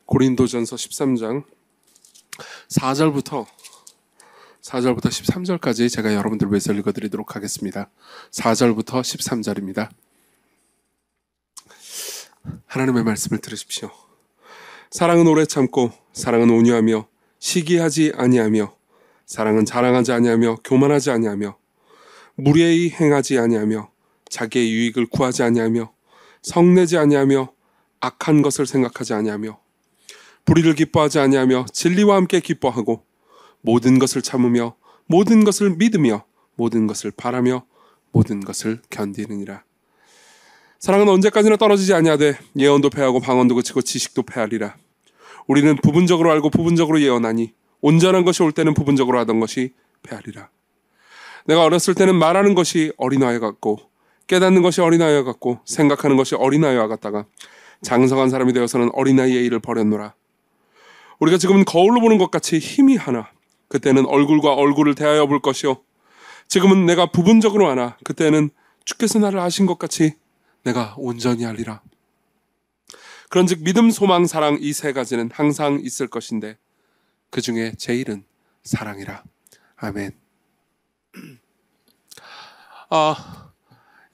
고린도전서 13장 4절부터 13절까지 제가 여러분들 위해서 읽어드리도록 하겠습니다. 4절부터 13절입니다. 하나님의 말씀을 들으십시오. 사랑은 오래 참고 사랑은 온유하며 시기하지 아니하며 사랑은 자랑하지 아니하며 교만하지 아니하며 무례히 행하지 아니하며 자기의 유익을 구하지 아니하며 성내지 아니하며 악한 것을 생각하지 아니하며 불의를 기뻐하지 아니하며 진리와 함께 기뻐하고 모든 것을 참으며 모든 것을 믿으며 모든 것을 바라며 모든 것을 견디느니라. 사랑은 언제까지나 떨어지지 아니하되 예언도 패하고 방언도 그치고 지식도 패하리라. 우리는 부분적으로 알고 부분적으로 예언하니 온전한 것이 올 때는 부분적으로 하던 것이 패하리라. 내가 어렸을 때는 말하는 것이 어린아이 같고 깨닫는 것이 어린아이와 같고 생각하는 것이 어린아이와 같다가 장성한 사람이 되어서는 어린아이의 일을 버렸노라. 우리가 지금은 거울로 보는 것 같이 힘이 하나 그때는 얼굴과 얼굴을 대하여 볼 것이요 지금은 내가 부분적으로 하나 그때는 주께서 나를 아신 것 같이 내가 온전히 하리라. 그런즉 믿음, 소망, 사랑 이 세 가지는 항상 있을 것인데 그 중에 제일은 사랑이라. 아멘.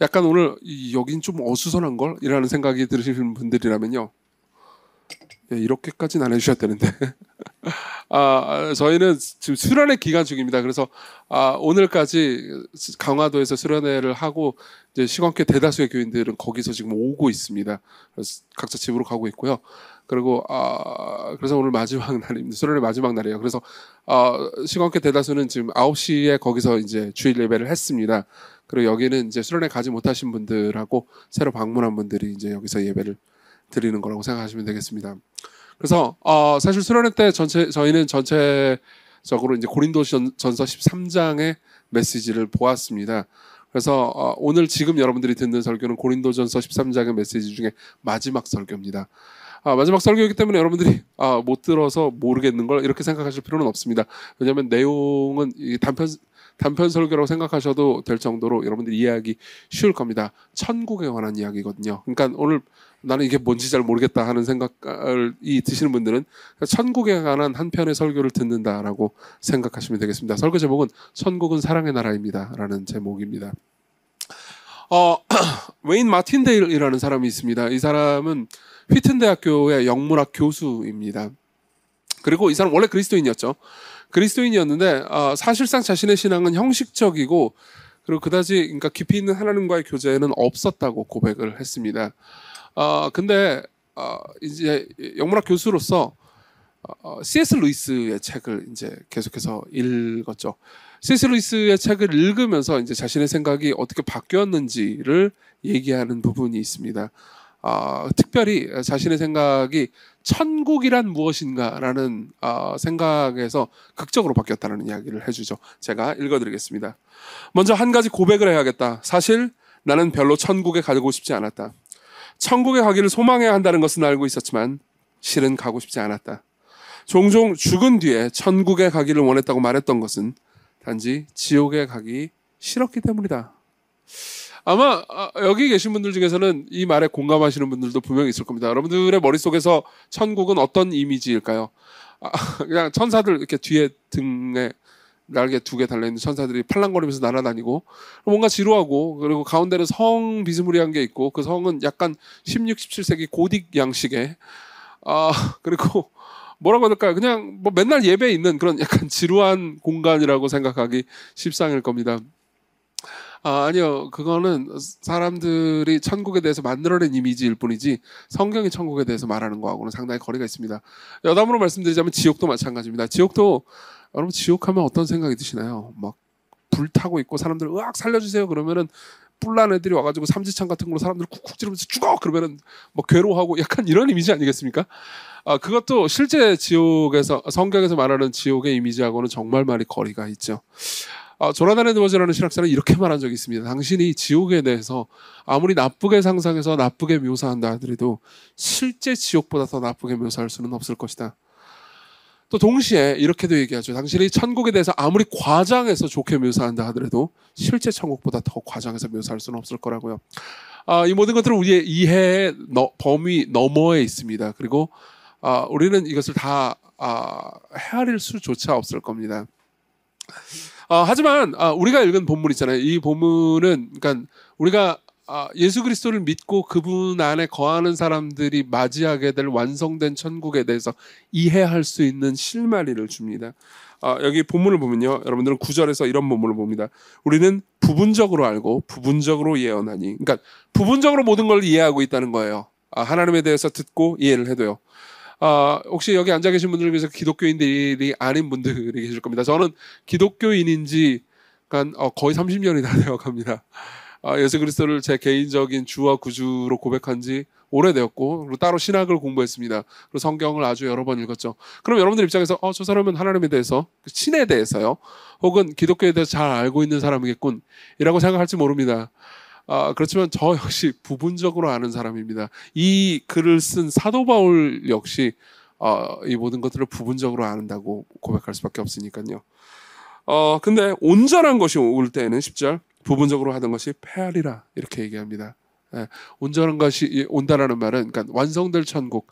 약간 오늘 여긴 좀 어수선한걸? 이라는 생각이 들으시는 분들이라면요, 이렇게까지는 안 해주셔야 되는데 저희는 지금 수련회 기간 중입니다. 그래서 오늘까지 강화도에서 수련회를 하고 이제 시간꽤 대다수의 교인들은 거기서 지금 오고 있습니다. 그래서 각자 집으로 가고 있고요. 그리고 그래서 오늘 마지막 날입니다. 수련회 마지막 날이에요. 그래서 시간꽤 대다수는 지금 9시에 거기서 이제 주일 예배를 했습니다. 그리고 여기는 이제 수련회 가지 못하신 분들하고 새로 방문한 분들이 이제 여기서 예배를 드리는 거라고 생각하시면 되겠습니다. 그래서 사실 수련회 때 저희는 전체적으로 이제 고린도전서 13장의 메시지를 보았습니다. 그래서 오늘 지금 여러분들이 듣는 설교는 고린도전서 13장의 메시지 중에 마지막 설교입니다. 마지막 설교이기 때문에 여러분들이 못 들어서 모르겠는 걸 이렇게 생각하실 필요는 없습니다. 왜냐하면 내용은 단편 설교라고 생각하셔도 될 정도로 여러분들이 이해하기 쉬울 겁니다. 천국에 관한 이야기거든요. 그러니까 오늘 나는 이게 뭔지 잘 모르겠다 하는 생각이 드시는 분들은 천국에 관한 한 편의 설교를 듣는다라고 생각하시면 되겠습니다. 설교 제목은 천국은 사랑의 나라입니다 라는 제목입니다. 웨인 마틴데일이라는 사람이 있습니다. 이 사람은 휘튼 대학교의 영문학 교수입니다. 그리고 이 사람 원래 그리스도인이었는데 사실상 자신의 신앙은 형식적이고 그리고 그다지 그러니까 깊이 있는 하나님과의 교제는 없었다고 고백을 했습니다. 근데 이제 영문학 교수로서 C.S. 루이스의 책을 이제 계속해서 읽었죠. C.S. 루이스의 책을 읽으면서 이제 자신의 생각이 어떻게 바뀌었는지를 얘기하는 부분이 있습니다. 특별히 자신의 생각이 천국이란 무엇인가라는 생각에서 극적으로 바뀌었다는 이야기를 해주죠. 제가 읽어드리겠습니다. 먼저 한 가지 고백을 해야겠다. 사실 나는 별로 천국에 가고 싶지 않았다. 천국에 가기를 소망해야 한다는 것은 알고 있었지만 실은 가고 싶지 않았다. 종종 죽은 뒤에 천국에 가기를 원했다고 말했던 것은 단지 지옥에 가기 싫었기 때문이다. 아마 여기 계신 분들 중에서는 이 말에 공감하시는 분들도 분명히 있을 겁니다. 여러분들의 머릿속에서 천국은 어떤 이미지일까요? 그냥 천사들 이렇게 뒤에 등에 날개 2개 달려있는 천사들이 팔랑거리면서 날아다니고 뭔가 지루하고 그리고 가운데는 성 비스무리한 게 있고 그 성은 약간 16, 17세기 고딕 양식의 그리고 뭐라고 해야 될까요? 그냥 뭐 맨날 예배에 있는 그런 약간 지루한 공간이라고 생각하기 십상일 겁니다. 아니요. 그거는 사람들이 천국에 대해서 만들어낸 이미지일 뿐이지 성경이 천국에 대해서 말하는 거하고는 상당히 거리가 있습니다. 여담으로 말씀드리자면 지옥도 마찬가지입니다. 지옥도 여러분 지옥하면 어떤 생각이 드시나요? 막 불타고 있고 사람들 으악 살려주세요 그러면은 뿔난 애들이 와가지고 삼지창 같은 걸로 사람들 쿡쿡 찌르면서 죽어 그러면은 뭐 괴로워하고 약간 이런 이미지 아니겠습니까? 그것도 실제 지옥에서 성경에서 말하는 지옥의 이미지하고는 정말 많이 거리가 있죠. 조나단 에드워즈라는 신학자는 이렇게 말한 적이 있습니다. 당신이 지옥에 대해서 아무리 나쁘게 상상해서 나쁘게 묘사한다 하더라도 실제 지옥보다 더 나쁘게 묘사할 수는 없을 것이다. 또 동시에 이렇게도 얘기하죠. 당신이 천국에 대해서 아무리 과장해서 좋게 묘사한다 하더라도 실제 천국보다 더 과장해서 묘사할 수는 없을 거라고요. 이 모든 것들은 우리의 이해의 범위 너머에 있습니다. 그리고 우리는 이것을 다 헤아릴 수조차 없을 겁니다. 하지만 우리가 읽은 본문 있잖아요. 이 본문은 그러니까 우리가 예수 그리스도를 믿고 그분 안에 거하는 사람들이 맞이하게 될 완성된 천국에 대해서 이해할 수 있는 실마리를 줍니다. 여기 본문을 보면요, 여러분들은 9절에서 이런 본문을 봅니다. 우리는 부분적으로 알고 부분적으로 예언하니, 그러니까 부분적으로 모든 걸 이해하고 있다는 거예요. 하나님에 대해서 듣고 이해를 해도요. 혹시 여기 앉아 계신 분들 중에서 기독교인들이 아닌 분들이 계실 겁니다. 저는 기독교인인지 거의 30년이 다 되어 갑니다. 예수 그리스도를 제 개인적인 주와 구주로 고백한 지 오래되었고, 그리고 따로 신학을 공부했습니다. 그리고 성경을 아주 여러 번 읽었죠. 그럼 여러분들 입장에서 저 사람은 하나님에 대해서, 신에 대해서요, 혹은 기독교에 대해서 잘 알고 있는 사람이겠군 이라고 생각할지 모릅니다. 그렇지만 저 역시 부분적으로 아는 사람입니다. 이 글을 쓴 사도 바울 역시 이 모든 것들을 부분적으로 아는다고 고백할 수밖에 없으니까요. 근데 온전한 것이 올 때에는 10절, 부분적으로 하던 것이 폐하리라 이렇게 얘기합니다. 온전한 것이 온다라는 말은, 그러니까 완성될 천국,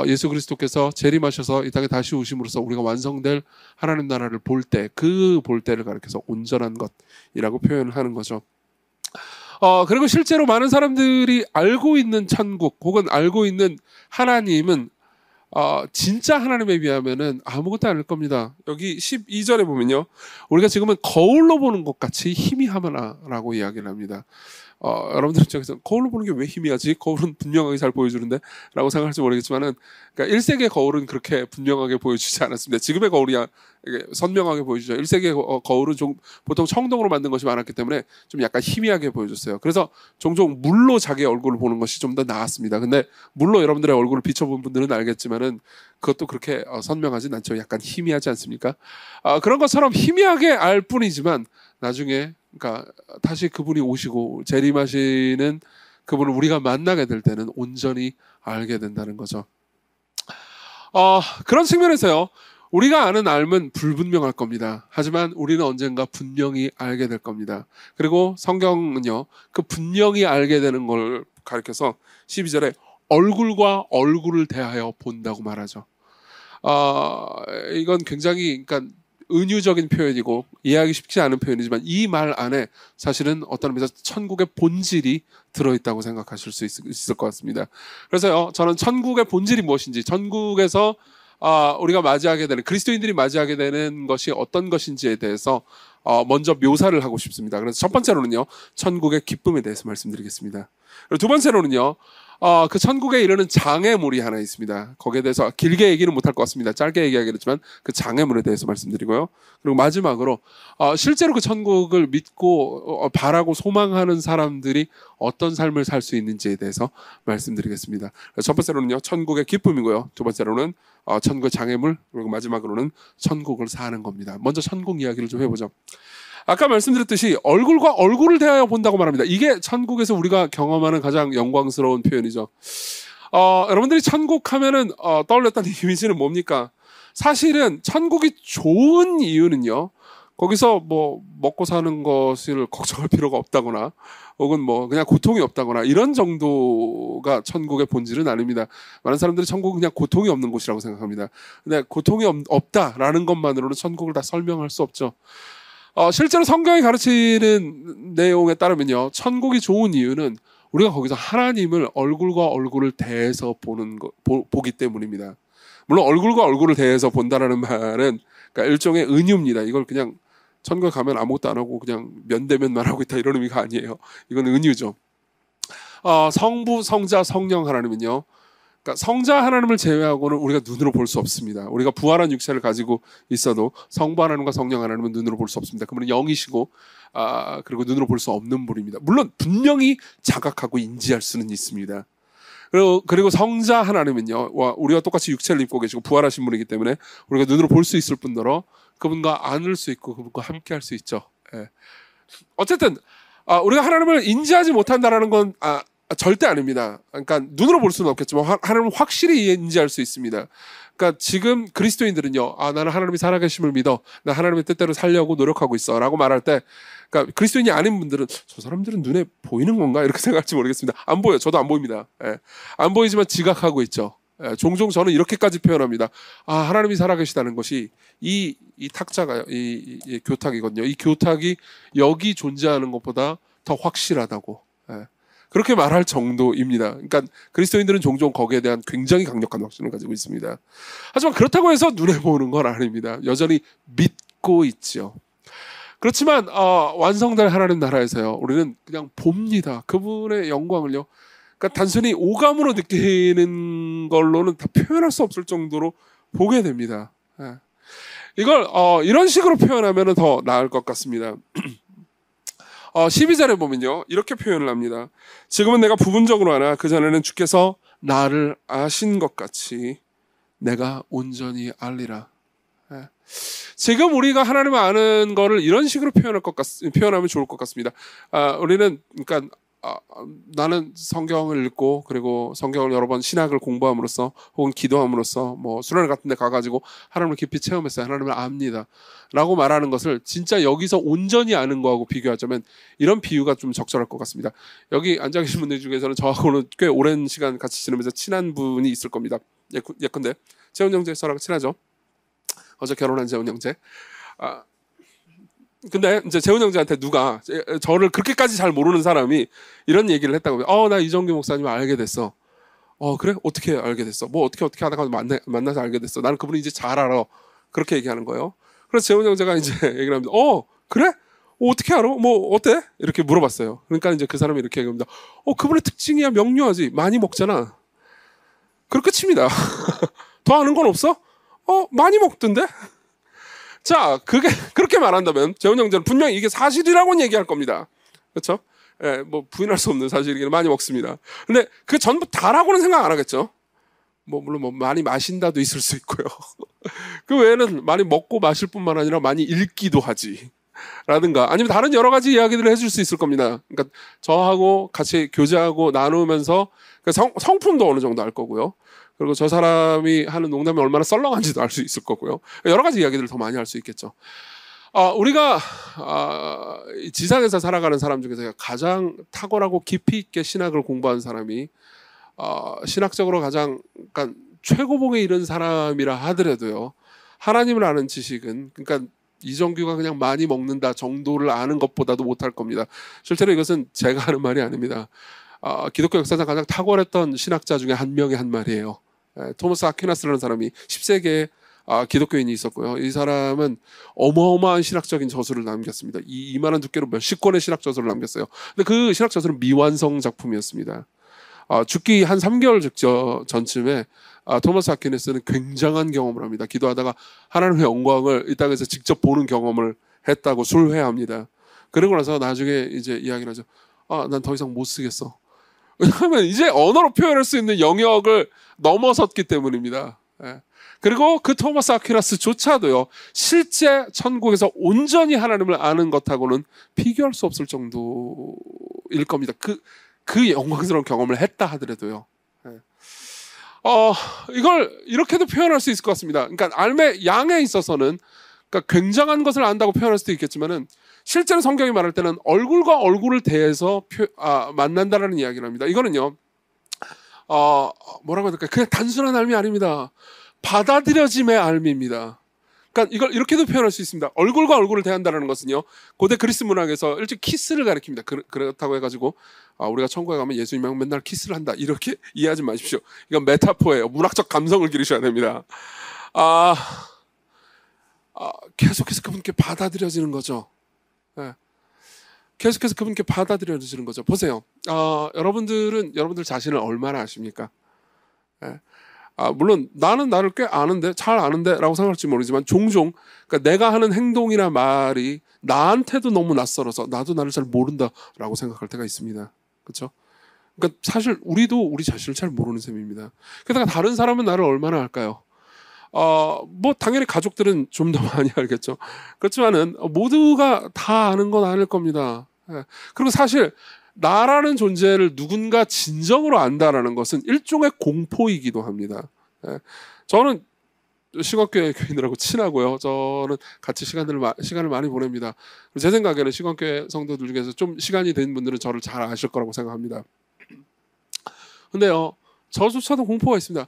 예수 그리스도께서 재림하셔서 이 땅에 다시 오심으로써 우리가 완성될 하나님 나라를 볼 때, 그 볼 때를 가리켜서 온전한 것이라고 표현을 하는 거죠. 그리고 실제로 많은 사람들이 알고 있는 천국 혹은 알고 있는 하나님은 진짜 하나님에 비하면은 아무것도 아닐 겁니다. 여기 12절에 보면요, 우리가 지금은 거울로 보는 것 같이 희미하구나라고 이야기를 합니다. 여러분들 입장에서 거울로 보는 게 왜 희미하지? 거울은 분명하게 잘 보여주는데? 라고 생각할지 모르겠지만은, 그러니까 1세기의 거울은 그렇게 분명하게 보여주지 않았습니다. 지금의 거울이야 선명하게 보여주죠. 1세기의 거울은 좀 보통 청동으로 만든 것이 많았기 때문에 좀 약간 희미하게 보여줬어요. 그래서 종종 물로 자기 얼굴을 보는 것이 좀 더 나았습니다. 근데 물로 여러분들의 얼굴을 비춰본 분들은 알겠지만은 그것도 그렇게 선명하진 않죠. 약간 희미하지 않습니까? 그런 것처럼 희미하게 알 뿐이지만 나중에, 그러니까 다시 그분이 오시고 재림하시는 그분을 우리가 만나게 될 때는 온전히 알게 된다는 거죠. 그런 측면에서요, 우리가 아는 알면 불분명할 겁니다. 하지만 우리는 언젠가 분명히 알게 될 겁니다. 그리고 성경은요, 그 분명히 알게 되는 걸 가리켜서 12절에 얼굴과 얼굴을 대하여 본다고 말하죠. 이건 굉장히, 그러니까 은유적인 표현이고 이해하기 쉽지 않은 표현이지만 이 말 안에 사실은 어떤 의미에서 천국의 본질이 들어있다고 생각하실 수 있을 것 같습니다. 그래서요, 저는 천국의 본질이 무엇인지, 천국에서 우리가 맞이하게 되는, 그리스도인들이 맞이하게 되는 것이 어떤 것인지에 대해서 먼저 묘사를 하고 싶습니다. 그래서 첫 번째로는요, 천국의 기쁨에 대해서 말씀드리겠습니다. 그리고 두 번째로는요, 그 천국에 이르는 장애물이 하나 있습니다. 거기에 대해서 길게 얘기는 못할 것 같습니다. 짧게 얘기하겠지만 그 장애물에 대해서 말씀드리고요. 그리고 마지막으로 실제로 그 천국을 믿고 바라고 소망하는 사람들이 어떤 삶을 살 수 있는지에 대해서 말씀드리겠습니다. 첫 번째로는요, 천국의 기쁨이고요. 두 번째로는 천국의 장애물, 그리고 마지막으로는 천국을 사는 겁니다. 먼저 천국 이야기를 좀 해보죠. 아까 말씀드렸듯이 얼굴과 얼굴을 대하여 본다고 말합니다. 이게 천국에서 우리가 경험하는 가장 영광스러운 표현이죠. 여러분들이 천국 하면은 떠올렸던 이미지는 뭡니까? 사실은 천국이 좋은 이유는요, 거기서 뭐 먹고 사는 것을 걱정할 필요가 없다거나 혹은 뭐 그냥 고통이 없다거나 이런 정도가 천국의 본질은 아닙니다. 많은 사람들이 천국은 그냥 고통이 없는 곳이라고 생각합니다. 근데 고통이 없다라는 것만으로는 천국을 다 설명할 수 없죠. 실제로 성경이 가르치는 내용에 따르면요, 천국이 좋은 이유는 우리가 거기서 하나님을 얼굴과 얼굴을 대해서 보기 때문입니다. 물론 얼굴과 얼굴을 대해서 본다라는 말은, 그러니까 일종의 은유입니다. 이걸 그냥 천국에 가면 아무것도 안 하고 그냥 면대면만 하고 있다 이런 의미가 아니에요. 이건 은유죠. 성부, 성자, 성령 하나님은요, 그러니까 성자 하나님을 제외하고는 우리가 눈으로 볼 수 없습니다. 우리가 부활한 육체를 가지고 있어도 성부 하나님과 성령 하나님은 눈으로 볼 수 없습니다. 그분은 영이시고 그리고 눈으로 볼 수 없는 분입니다. 물론 분명히 자각하고 인지할 수는 있습니다. 그리고 성자 하나님은요, 우리와 똑같이 육체를 입고 계시고 부활하신 분이기 때문에 우리가 눈으로 볼 수 있을 뿐더러 그분과 안을 수 있고 그분과 함께 할 수 있죠. 예. 어쨌든 우리가 하나님을 인지하지 못한다라는 건 절대 아닙니다. 그러니까 눈으로 볼 수는 없겠지만 하나님은 확실히 인지할 수 있습니다. 그러니까 지금 그리스도인들은요, 나는 하나님이 살아계심을 믿어, 나 하나님의 뜻대로 살려고 노력하고 있어 라고 말할 때, 그러니까 그리스도인이 아닌 분들은 저 사람들은 눈에 보이는 건가 이렇게 생각할지 모르겠습니다. 안 보여요. 저도 안 보입니다. 예. 안 보이지만 지각하고 있죠. 종종 저는 이렇게까지 표현합니다. 하나님이 살아계시다는 것이 이 탁자가 이 교탁이거든요. 이 교탁이 여기 존재하는 것보다 더 확실하다고. 그렇게 말할 정도입니다. 그러니까 그리스도인들은 종종 거기에 대한 굉장히 강력한 확신을 가지고 있습니다. 하지만 그렇다고 해서 눈에 보이는 건 아닙니다. 여전히 믿고 있죠. 그렇지만 완성될 하나님 나라에서요, 우리는 그냥 봅니다. 그분의 영광을요. 그러니까 단순히 오감으로 느끼는 걸로는 다 표현할 수 없을 정도로 보게 됩니다. 이걸 이런 식으로 표현하면 더 나을 것 같습니다. 12절에 보면요, 이렇게 표현을 합니다. 지금은 내가 부분적으로 하나 그전에는 주께서 나를 아신 것 같이 내가 온전히 알리라. 지금 우리가 하나님을 아는 거를 이런 식으로 표현하면 좋을 것 같습니다. 우리는 그러니까 나는 성경을 읽고 그리고 성경을 여러 번 신학을 공부함으로써 혹은 기도함으로써 뭐 수련회 같은 데 가가지고 하나님을 깊이 체험했어요. 하나님을 압니다 라고 말하는 것을 진짜 여기서 온전히 아는 거하고 비교하자면 이런 비유가 좀 적절할 것 같습니다. 여기 앉아 계신 분들 중에서는 저하고는 꽤 오랜 시간 같이 지내면서 친한 분이 있을 겁니다. 예컨대 재훈 형제 저랑 친하죠. 어제 결혼한 재훈 형제. 근데 이제 재훈 형제한테 누가 저를 그렇게까지 잘 모르는 사람이 이런 얘기를 했다고. 나 이정규 목사님을 알게 됐어. 그래? 어떻게 알게 됐어? 뭐 어떻게 하다가 만나서 알게 됐어. 나는 그분이 이제 잘 알아. 그렇게 얘기하는 거예요. 그래서 재훈 형제가 이제 얘기를 합니다. 그래? 어떻게 알아? 뭐 어때? 이렇게 물어봤어요. 그러니까 이제 그 사람이 이렇게 얘기합니다. 그분의 특징이야 명료하지. 많이 먹잖아. 그럼 끝입니다. 더 아는 건 없어? 많이 먹던데? 자, 그렇게 말한다면 재훈 형제는 분명히 이게 사실이라고는 얘기할 겁니다. 그렇죠? 뭐 부인할 수 없는 사실이긴 많이 먹습니다. 근데 그 전부 다라고는 생각 안 하겠죠. 뭐 물론 뭐 많이 마신다도 있을 수 있고요. 그 외에는 많이 먹고 마실 뿐만 아니라 많이 읽기도 하지. 라든가 아니면 다른 여러 가지 이야기들을 해줄 수 있을 겁니다. 그러니까 저하고 같이 교제하고 나누면서 성품도 어느 정도 알 거고요. 그리고 저 사람이 하는 농담이 얼마나 썰렁한지도 알 수 있을 거고요. 여러 가지 이야기들을 더 많이 할 수 있겠죠. 우리가 지상에서 살아가는 사람 중에서 가장 탁월하고 깊이 있게 신학을 공부한 사람이 신학적으로 가장 그러니까 최고봉에 이른 사람이라 하더라도요, 하나님을 아는 지식은 그러니까 이정규가 그냥 많이 먹는다 정도를 아는 것보다도 못할 겁니다. 실제로 이것은 제가 하는 말이 아닙니다. 기독교 역사상 가장 탁월했던 신학자 중에 한 명의 한 말이에요. 토마스 아퀴나스라는 사람이 10세기에 기독교인이 있었고요. 이 사람은 어마어마한 신학적인 저술을 남겼습니다. 이만한 두께로 몇십 권의 신학 저술을 남겼어요. 근데 그 신학 저술은 미완성 작품이었습니다. 죽기 한 3개월 전쯤에 토마스 아퀴나스는 굉장한 경험을 합니다. 기도하다가 하나님의 영광을 이 땅에서 직접 보는 경험을 했다고 술회합니다. 그러고 나서 나중에 이제 이야기를 하죠. 난 더 이상 못 쓰겠어. 왜냐하면 이제 언어로 표현할 수 있는 영역을 넘어섰기 때문입니다. 그리고 그 토마스 아퀴나스조차도요, 실제 천국에서 온전히 하나님을 아는 것하고는 비교할 수 없을 정도일 겁니다. 그 영광스러운 경험을 했다 하더라도요. 이걸 이렇게도 표현할 수 있을 것 같습니다. 그러니까 알매 양에 있어서는 그러니까 굉장한 것을 안다고 표현할 수도 있겠지만은 실제로 성경이 말할 때는 얼굴과 얼굴을 대해서 만난다라는 이야기를 합니다. 이거는요, 뭐라고 해야 될까요? 그냥 단순한 알미 아닙니다. 받아들여짐의 알미입니다. 그러니까 이걸 이렇게도 표현할 수 있습니다. 얼굴과 얼굴을 대한다는 것은요, 고대 그리스 문학에서 일찍 키스를 가리킵니다. 그렇다고 해가지고 우리가 천국에 가면 예수님하고 맨날 키스를 한다 이렇게 이해하지 마십시오. 이건 메타포예요. 문학적 감성을 기르셔야 됩니다. 계속해서 그분께 받아들여지는 거죠. 계속해서 그분께 받아들여지는 거죠. 보세요. 여러분들 자신을 얼마나 아십니까? 물론 나는 나를 꽤 아는데, 잘 아는데 라고 생각할지 모르지만 종종 그러니까 내가 하는 행동이나 말이 나한테도 너무 낯설어서 나도 나를 잘 모른다 라고 생각할 때가 있습니다. 그렇죠? 그러니까 사실 우리도 우리 자신을 잘 모르는 셈입니다. 게다가 다른 사람은 나를 얼마나 알까요? 뭐 당연히 가족들은 좀 더 많이 알겠죠. 그렇지만은 모두가 다 아는 건 아닐 겁니다. 그리고 사실 나라는 존재를 누군가 진정으로 안다라는 것은 일종의 공포이기도 합니다. 저는 시각교회 교인들하고 친하고요. 저는 같이 시간을 많이 보냅니다. 제 생각에는 시각교회 성도들 중에서 좀 시간이 된 분들은 저를 잘 아실 거라고 생각합니다. 근데요, 저조차도 공포가 있습니다.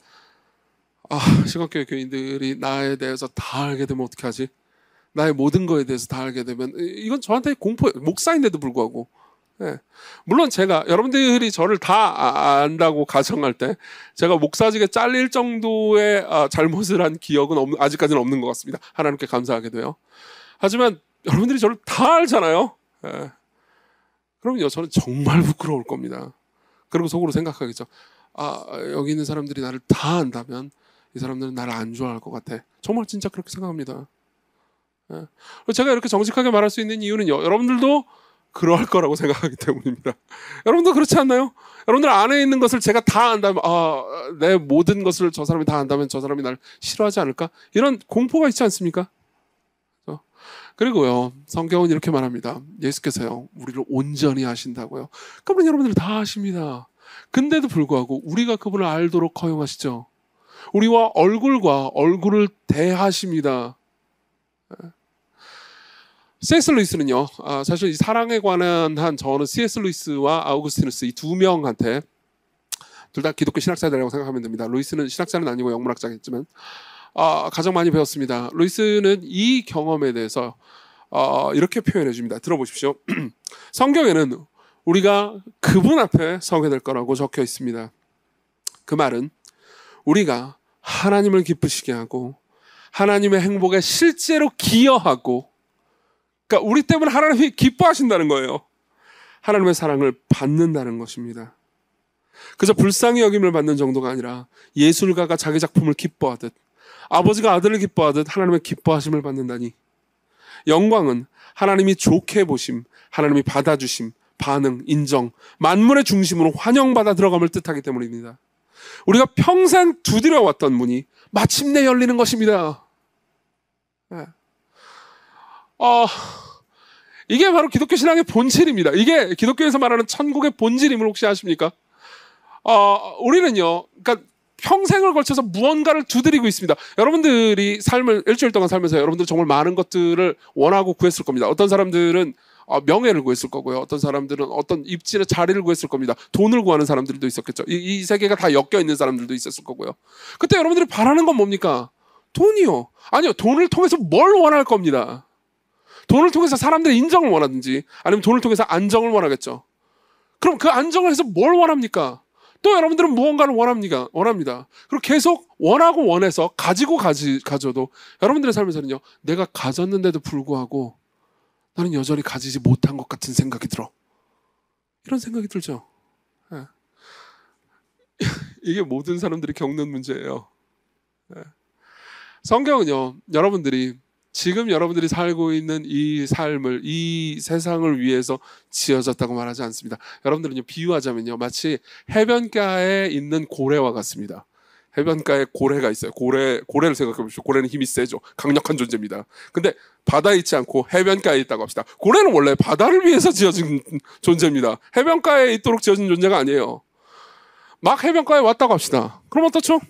시각교회 교인들이 나에 대해서 다 알게 되면 어떻게 하지? 나의 모든 거에 대해서 다 알게 되면 이건 저한테 공포, 목사인데도 불구하고. 예. 물론 제가 여러분들이 저를 다 안다고 가정할 때 제가 목사직에 잘릴 정도의 잘못을 한 기억은 아직까지는 없는 것 같습니다. 하나님께 감사하게도요. 하지만 여러분들이 저를 다 알잖아요. 예. 그럼요, 저는 정말 부끄러울 겁니다. 그리고 속으로 생각하겠죠. 여기 있는 사람들이 나를 다 안다면 이 사람들은 나를 안 좋아할 것 같아. 정말 진짜 그렇게 생각합니다. 예. 제가 이렇게 정직하게 말할 수 있는 이유는요, 여러분들도 그러할 거라고 생각하기 때문입니다. 여러분도 그렇지 않나요? 여러분들 안에 있는 것을 제가 다 안다면, 내 모든 것을 저 사람이 다 안다면 저 사람이 날 싫어하지 않을까? 이런 공포가 있지 않습니까? 그리고요, 성경은 이렇게 말합니다. 예수께서요, 우리를 온전히 아신다고요. 그러면 여러분들 다 아십니다. 근데도 불구하고 우리가 그분을 알도록 허용하시죠. 우리와 얼굴과 얼굴을 대하십니다. C.S. 루이스는요, 사실 이 사랑에 관한 저는 C.S. 루이스와 아우구스티누스 이 두 명한테 둘 다 기독교 신학자들이라고 생각하면 됩니다. 루이스는 신학자는 아니고 영문학자겠지만 가장 많이 배웠습니다. 루이스는 이 경험에 대해서 이렇게 표현해 줍니다. 들어보십시오. 성경에는 우리가 그분 앞에 서게 될 거라고 적혀 있습니다. 그 말은 우리가 하나님을 기쁘시게 하고 하나님의 행복에 실제로 기여하고, 그러니까 우리 때문에 하나님이 기뻐하신다는 거예요. 하나님의 사랑을 받는다는 것입니다. 그저 불쌍히 여김을 받는 정도가 아니라 예술가가 자기 작품을 기뻐하듯 아버지가 아들을 기뻐하듯 하나님의 기뻐하심을 받는다니. 영광은 하나님이 좋게 보심, 하나님이 받아주심, 반응, 인정, 만물의 중심으로 환영받아 들어감을 뜻하기 때문입니다. 우리가 평생 두드려왔던 문이 마침내 열리는 것입니다. 네. 이게 바로 기독교 신앙의 본질입니다. 이게 기독교에서 말하는 천국의 본질임을 혹시 아십니까? 우리는요, 그러니까 평생을 걸쳐서 무언가를 두드리고 있습니다. 여러분들이 일주일 동안 살면서 여러분들 정말 많은 것들을 원하고 구했을 겁니다. 어떤 사람들은 명예를 구했을 거고요. 어떤 사람들은 어떤 입지나 자리를 구했을 겁니다. 돈을 구하는 사람들도 있었겠죠. 이 세계가 다 엮여 있는 사람들도 있었을 거고요. 그때 여러분들이 바라는 건 뭡니까? 돈이요. 아니요. 돈을 통해서 뭘 원할 겁니다. 돈을 통해서 사람들의 인정을 원하든지 아니면 돈을 통해서 안정을 원하겠죠. 그럼 그 안정을 해서 뭘 원합니까? 또 여러분들은 무언가를 원합니다. 그리고 계속 원하고 원해서 가져도 여러분들의 삶에서는요, 내가 가졌는데도 불구하고 나는 여전히 가지지 못한 것 같은 생각이 들어. 이런 생각이 들죠. 네. 이게 모든 사람들이 겪는 문제예요. 네. 성경은요, 지금 여러분들이 살고 있는 이 삶을, 이 세상을 위해서 지어졌다고 말하지 않습니다. 여러분들은요, 비유하자면요, 마치 해변가에 있는 고래와 같습니다. 해변가에 고래가 있어요. 고래를 생각해 보십시오. 고래는 힘이 세죠. 강력한 존재입니다. 근데 바다에 있지 않고 해변가에 있다고 합시다. 고래는 원래 바다를 위해서 지어진 존재입니다. 해변가에 있도록 지어진 존재가 아니에요. 막 해변가에 왔다고 합시다. 그럼 어떻죠?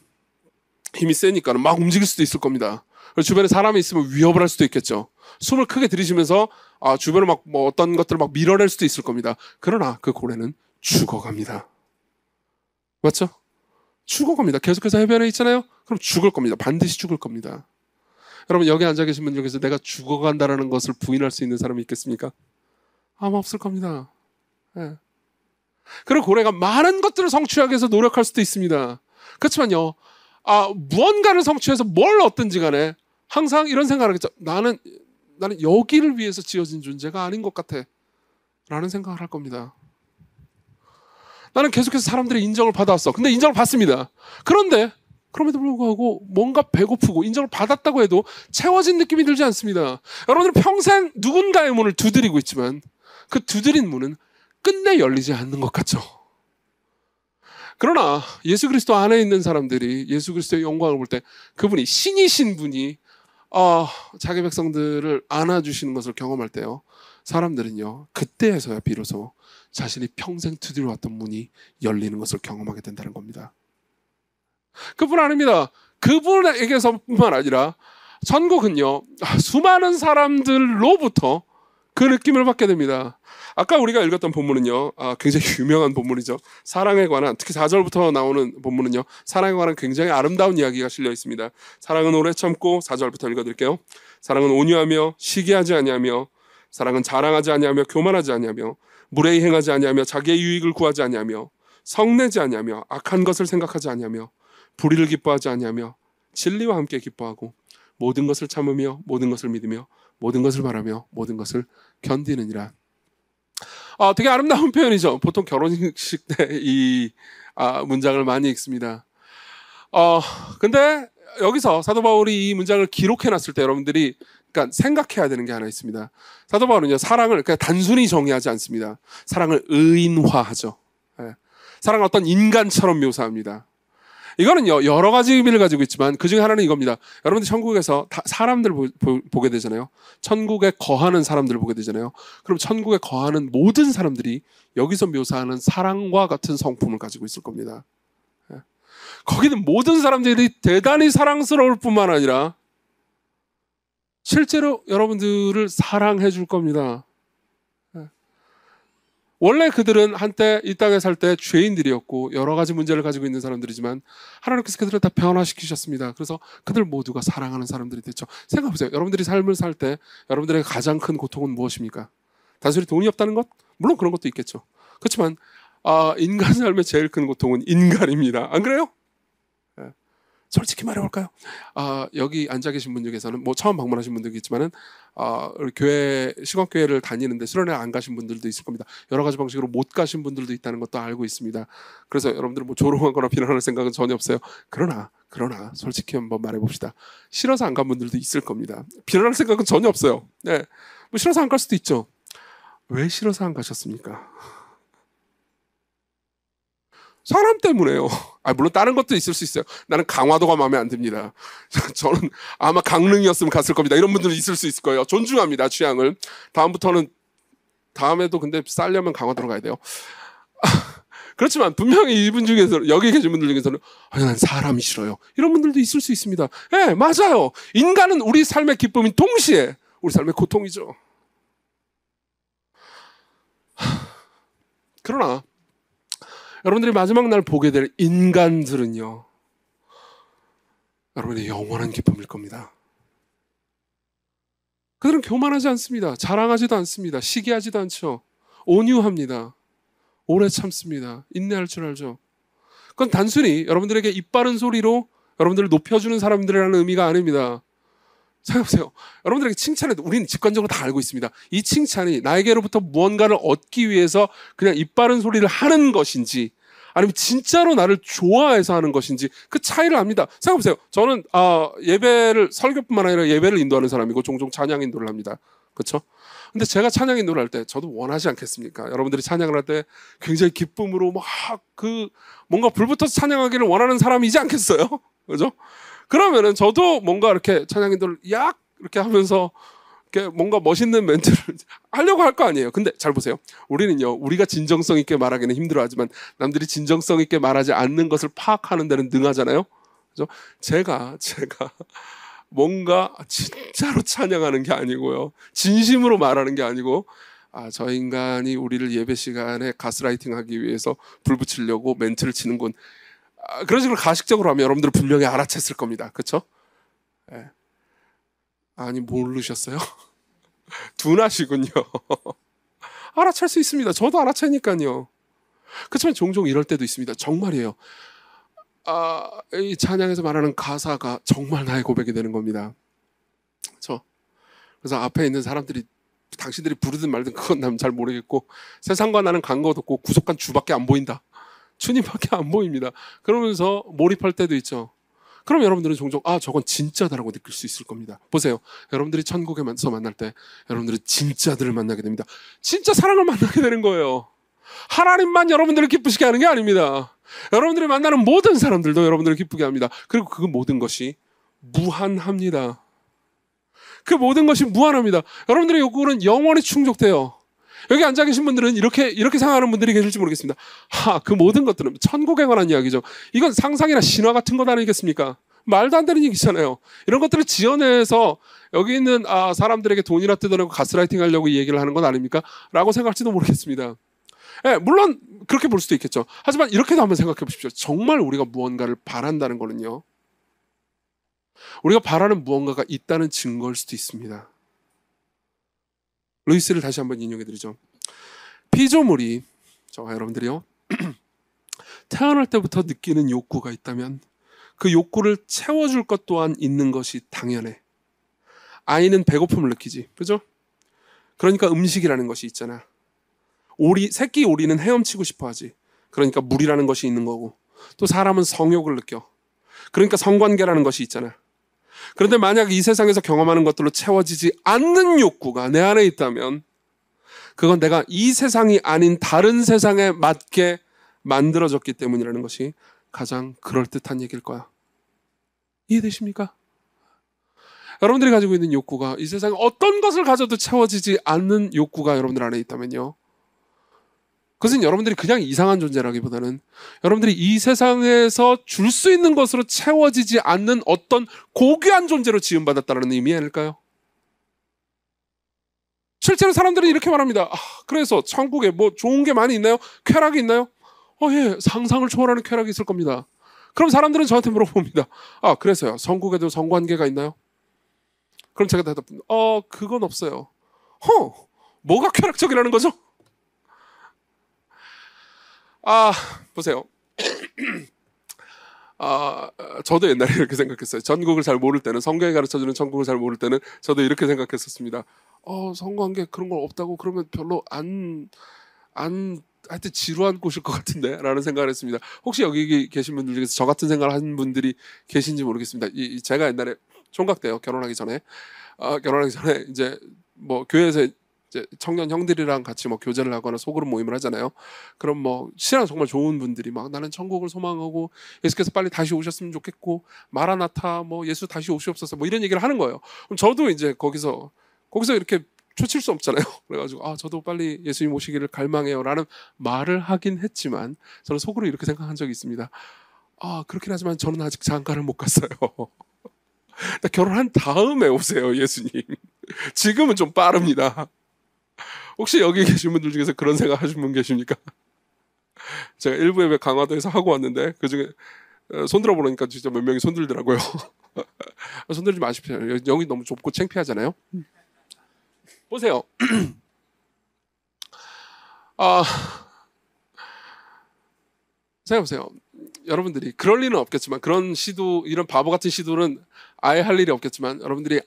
힘이 세니까 막 움직일 수도 있을 겁니다. 주변에 사람이 있으면 위협을 할 수도 있겠죠. 숨을 크게 들이쉬면서 주변에 막 어떤 것들을 막 밀어낼 수도 있을 겁니다. 그러나 그 고래는 죽어갑니다. 맞죠? 죽어갑니다. 계속해서 해변에 있잖아요. 그럼 죽을 겁니다. 반드시 죽을 겁니다. 여러분, 여기 앉아 계신 분들 중에서 내가 죽어간다라는 것을 부인할 수 있는 사람이 있겠습니까? 아마 없을 겁니다. 네. 그리고 고래가 많은 것들을 성취하기 위해서 노력할 수도 있습니다. 그렇지만요, 무언가를 성취해서 뭘 얻든지 간에 항상 이런 생각을 하겠죠. 나는 여기를 위해서 지어진 존재가 아닌 것 같아 라는 생각을 할 겁니다. 나는 계속해서 사람들의 인정을 받아왔어. 근데 인정을 받습니다. 그런데 그럼에도 불구하고 뭔가 배고프고 인정을 받았다고 해도 채워진 느낌이 들지 않습니다. 여러분들은 평생 누군가의 문을 두드리고 있지만 그 두드린 문은 끝내 열리지 않는 것 같죠. 그러나 예수 그리스도 안에 있는 사람들이 예수 그리스도의 영광을 볼 때 그분이 신이신 분이 자기 백성들을 안아주시는 것을 경험할 때요, 사람들은요, 그때에서야 비로소 자신이 평생 두드려왔던 문이 열리는 것을 경험하게 된다는 겁니다. 그뿐 아닙니다. 그분에게서뿐만 아니라 천국은요, 수많은 사람들로부터 그 느낌을 받게 됩니다. 아까 우리가 읽었던 본문은요, 굉장히 유명한 본문이죠. 사랑에 관한, 특히 4절부터 나오는 본문은요, 사랑에 관한 굉장히 아름다운 이야기가 실려 있습니다. 사랑은 오래 참고, 4절부터 읽어드릴게요. 사랑은 온유하며 시기하지 아니하며, 사랑은 자랑하지 아니하며 교만하지 아니하며, 무례히 행하지 아니하며, 자기의 유익을 구하지 아니하며, 성내지 아니하며, 악한 것을 생각하지 아니하며, 불의를 기뻐하지 아니하며, 진리와 함께 기뻐하고, 모든 것을 참으며, 모든 것을 믿으며, 모든 것을 바라며, 모든 것을 견디느니라. 되게 아름다운 표현이죠. 보통 결혼식 때 이 문장을 많이 읽습니다. 근데 여기서 사도 바울이 이 문장을 기록해놨을 때 여러분들이 그러니까 생각해야 되는 게 하나 있습니다. 사도 바울은요, 사랑을 그냥 단순히 정의하지 않습니다. 사랑을 의인화하죠. 사랑을 어떤 인간처럼 묘사합니다. 이거는요, 여러 가지 의미를 가지고 있지만 그 중에 하나는 이겁니다. 여러분들 천국에서 사람들 보게 되잖아요. 천국에 거하는 사람들을 보게 되잖아요. 그럼 천국에 거하는 모든 사람들이 여기서 묘사하는 사랑과 같은 성품을 가지고 있을 겁니다. 거기는 모든 사람들이 대단히 사랑스러울 뿐만 아니라 실제로 여러분들을 사랑해 줄 겁니다. 원래 그들은 한때 이 땅에 살 때 죄인들이었고 여러 가지 문제를 가지고 있는 사람들이지만 하나님께서 그들을 다 변화시키셨습니다. 그래서 그들 모두가 사랑하는 사람들이 됐죠. 생각해보세요. 여러분들이 삶을 살 때 여러분들의 가장 큰 고통은 무엇입니까? 단순히 돈이 없다는 것? 물론 그런 것도 있겠죠. 그렇지만 인간 삶의 제일 큰 고통은 인간입니다. 안 그래요? 솔직히 말해볼까요? 여기 앉아 계신 분 중에서는 뭐 처음 방문하신 분도 있지만은 교회 시각교회를 다니는데 수련회 안 가신 분들도 있을 겁니다. 여러 가지 방식으로 못 가신 분들도 있다는 것도 알고 있습니다. 그래서 여러분들 뭐 조롱하거나 비난할 생각은 전혀 없어요. 그러나 솔직히 한번 말해봅시다. 싫어서 안 간 분들도 있을 겁니다. 비난할 생각은 전혀 없어요. 네, 뭐 싫어서 안 갈 수도 있죠. 왜 싫어서 안 가셨습니까? 사람 때문에요. 물론 다른 것도 있을 수 있어요. 나는 강화도가 마음에 안 듭니다. 저는 아마 강릉이었으면 갔을 겁니다. 이런 분들은 있을 수 있을 거예요. 존중합니다, 취향을. 다음에도 근데 싸려면 강화도로 가야 돼요. 그렇지만 분명히 이분 중에서 여기 계신 분들 중에서는 난 사람이 싫어요. 이런 분들도 있을 수 있습니다. 네, 맞아요. 인간은 우리 삶의 기쁨인 동시에 우리 삶의 고통이죠. 그러나 여러분들이 마지막 날 보게 될 인간들은요, 여러분의 영원한 기쁨일 겁니다. 그들은 교만하지 않습니다. 자랑하지도 않습니다. 시기하지도 않죠. 온유합니다. 오래 참습니다. 인내할 줄 알죠. 그건 단순히 여러분들에게 입 바른 소리로 여러분들을 높여주는 사람들이라는 의미가 아닙니다. 생각해보세요. 여러분들에게 칭찬을 우리는 직관적으로 다 알고 있습니다. 이 칭찬이 나에게로부터 무언가를 얻기 위해서 그냥 입 바른 소리를 하는 것인지 아니면 진짜로 나를 좋아해서 하는 것인지 그 차이를 압니다. 생각해보세요. 저는 예배를 설교뿐만 아니라 예배를 인도하는 사람이고 종종 찬양 인도를 합니다. 그렇죠? 근데 제가 찬양 인도를 할 때 저도 원하지 않겠습니까? 여러분들이 찬양을 할 때 굉장히 기쁨으로 막 뭔가 불붙어서 찬양하기를 원하는 사람이지 않겠어요? 그죠? 그러면은 저도 뭔가 이렇게 찬양 인도를 이렇게 하면서 이렇게 뭔가 멋있는 멘트를 하려고 할 거 아니에요. 근데 잘 보세요. 우리는요, 우리가 진정성 있게 말하기는 힘들어하지만 남들이 진정성 있게 말하지 않는 것을 파악하는 데는 능하잖아요. 그죠? 제가 뭔가 진짜로 찬양하는 게 아니고요, 진심으로 말하는 게 아니고 저 인간이 우리를 예배 시간에 가스라이팅하기 위해서 불 붙이려고 멘트를 치는군. 그런 식으로 가식적으로 하면 여러분들은 분명히 알아챘을 겁니다. 그렇죠? 네. 아니 모르셨어요? 둔하시군요. 알아챌 수 있습니다. 저도 알아채니까요. 그렇지만 종종 이럴 때도 있습니다. 정말이에요. 이 찬양에서 말하는 가사가 정말 나의 고백이 되는 겁니다. 그렇죠? 그래서 앞에 있는 사람들이 당신들이 부르든 말든 그건 난 잘 모르겠고 세상과 나는 간거도 없고 구속한 주밖에 안 보인다. 주님밖에 안 보입니다. 그러면서 몰입할 때도 있죠. 그럼 여러분들은 종종 저건 진짜다라고 느낄 수 있을 겁니다. 보세요. 여러분들이 천국에서 만날 때 여러분들은 진짜들을 만나게 됩니다. 진짜 사랑을 만나게 되는 거예요. 하나님만 여러분들을 기쁘시게 하는 게 아닙니다. 여러분들이 만나는 모든 사람들도 여러분들을 기쁘게 합니다. 그리고 그 모든 것이 무한합니다. 그 모든 것이 무한합니다. 여러분들의 욕구는 영원히 충족돼요. 여기 앉아 계신 분들은 이렇게 생각하는 분들이 계실지 모르겠습니다. 그 모든 것들은 천국에 관한 이야기죠. 이건 상상이나 신화 같은 것 아니겠습니까? 말도 안 되는 얘기잖아요. 이런 것들을 지어내서 여기 있는 사람들에게 돈이나 뜯어내고 가스라이팅 하려고 이 얘기를 하는 건 아닙니까? 라고 생각할지도 모르겠습니다. 예, 물론 그렇게 볼 수도 있겠죠. 하지만 이렇게도 한번 생각해 보십시오. 정말 우리가 무언가를 바란다는 거는요, 우리가 바라는 무언가가 있다는 증거일 수도 있습니다. 루이스를 다시 한번 인용해 드리죠. 피조물이, 저와 여러분들이요, 태어날 때부터 느끼는 욕구가 있다면 그 욕구를 채워줄 것 또한 있는 것이 당연해. 아이는 배고픔을 느끼지, 그죠? 그러니까 음식이라는 것이 있잖아. 새끼 오리는 헤엄치고 싶어 하지. 그러니까 물이라는 것이 있는 거고, 또 사람은 성욕을 느껴. 그러니까 성관계라는 것이 있잖아. 그런데 만약 이 세상에서 경험하는 것들로 채워지지 않는 욕구가 내 안에 있다면 그건 내가 이 세상이 아닌 다른 세상에 맞게 만들어졌기 때문이라는 것이 가장 그럴듯한 얘기일 거야. 이해되십니까? 여러분들이 가지고 있는 욕구가 이 세상에 어떤 것을 가져도 채워지지 않는 욕구가 여러분들 안에 있다면요, 그것은 여러분들이 그냥 이상한 존재라기보다는 여러분들이 이 세상에서 줄 수 있는 것으로 채워지지 않는 어떤 고귀한 존재로 지음받았다는 의미 아닐까요? 실제로 사람들은 이렇게 말합니다. 그래서 천국에 뭐 좋은 게 많이 있나요? 쾌락이 있나요? 예, 상상을 초월하는 쾌락이 있을 겁니다. 그럼 사람들은 저한테 물어봅니다. 그래서요, 천국에도 성관계가 있나요? 그럼 제가 대답합니다. 그건 없어요. 뭐가 쾌락적이라는 거죠? 보세요. 저도 옛날에 이렇게 생각했어요. 전국을 잘 모를 때는, 성경이 가르쳐주는 천국을 잘 모를 때는 저도 이렇게 생각했었습니다. 성관계 그런 걸 없다고 그러면 별로 하여튼 지루한 곳일 것 같은데 라는 생각을 했습니다. 혹시 여기 계신 분들 중에서 저 같은 생각을 하는 분들이 계신지 모르겠습니다. 제가 옛날에 총각 때요, 결혼하기 전에 이제 뭐 교회에서 이제 청년 형들이랑 같이 뭐 교제를 하거나 소그룹 모임을 하잖아요. 그럼 뭐 신앙 정말 좋은 분들이 막 나는 천국을 소망하고 예수께서 빨리 다시 오셨으면 좋겠고 마라나타 뭐 예수 다시 오시옵소서 뭐 이런 얘기를 하는 거예요. 그럼 저도 이제 거기서 이렇게 초칠 수 없잖아요. 그래가지고 저도 빨리 예수님 오시기를 갈망해요라는 말을 하긴 했지만 저는 속으로 이렇게 생각한 적이 있습니다. 그렇긴 하지만 저는 아직 장가를 못 갔어요. 결혼한 다음에 오세요, 예수님. 지금은 좀 빠릅니다. 혹시 여기 계신 분들 중에서 그런 생각 하신 분 계십니까? 제가 일부 예배 강화도에서 하고 왔는데 그중에 손 들어보니까 진짜 몇 명이 손 들더라고요. 손 들지 마십시오. 여기 너무 좁고 창피하잖아요. 보세요. 생각해보세요. 여러분들이 그럴 리는 없겠지만, 그런 시도, 이런 바보 같은 시도는 아예 할 일이 없겠지만, 여러분들이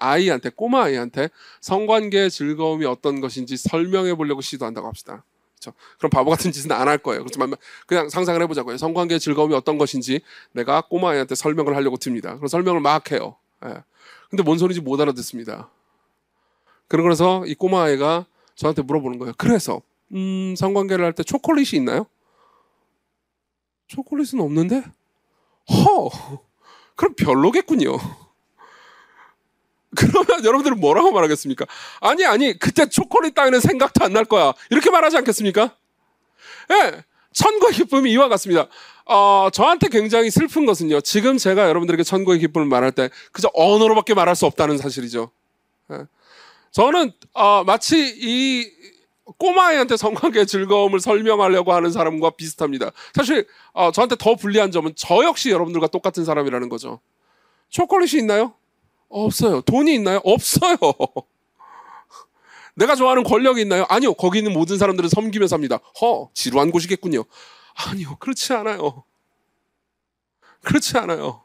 꼬마 아이한테 성관계의 즐거움이 어떤 것인지 설명해 보려고 시도한다고 합시다. 그렇죠? 그럼 바보 같은 짓은 안 할 거예요. 그렇지만 그냥 상상을 해보자고요. 성관계의 즐거움이 어떤 것인지 내가 꼬마 아이한테 설명을 하려고 듭니다. 그럼 설명을 막 해요. 근데 뭔 소리인지 못 알아듣습니다. 그래서 이 꼬마 아이가 저한테 물어보는 거예요. 그래서 성관계를 할 때 초콜릿이 있나요? 초콜릿은 없는데? 그럼 별로겠군요. 그러면 여러분들은 뭐라고 말하겠습니까? 아니 그때 초콜릿 따위는 생각도 안 날 거야, 이렇게 말하지 않겠습니까? 예, 천국의 기쁨이 이와 같습니다. 저한테 굉장히 슬픈 것은요, 지금 제가 여러분들에게 천국의 기쁨을 말할 때 그저 언어로밖에 말할 수 없다는 사실이죠. 예. 저는 마치 이 꼬마아이한테 성관계의 즐거움을 설명하려고 하는 사람과 비슷합니다. 사실 저한테 더 불리한 점은 저 역시 여러분들과 똑같은 사람이라는 거죠. 초콜릿이 있나요? 없어요. 돈이 있나요? 없어요. 내가 좋아하는 권력이 있나요? 아니요. 거기 있는 모든 사람들은 섬기며 삽니다. 지루한 곳이겠군요. 아니요. 그렇지 않아요. 그렇지 않아요.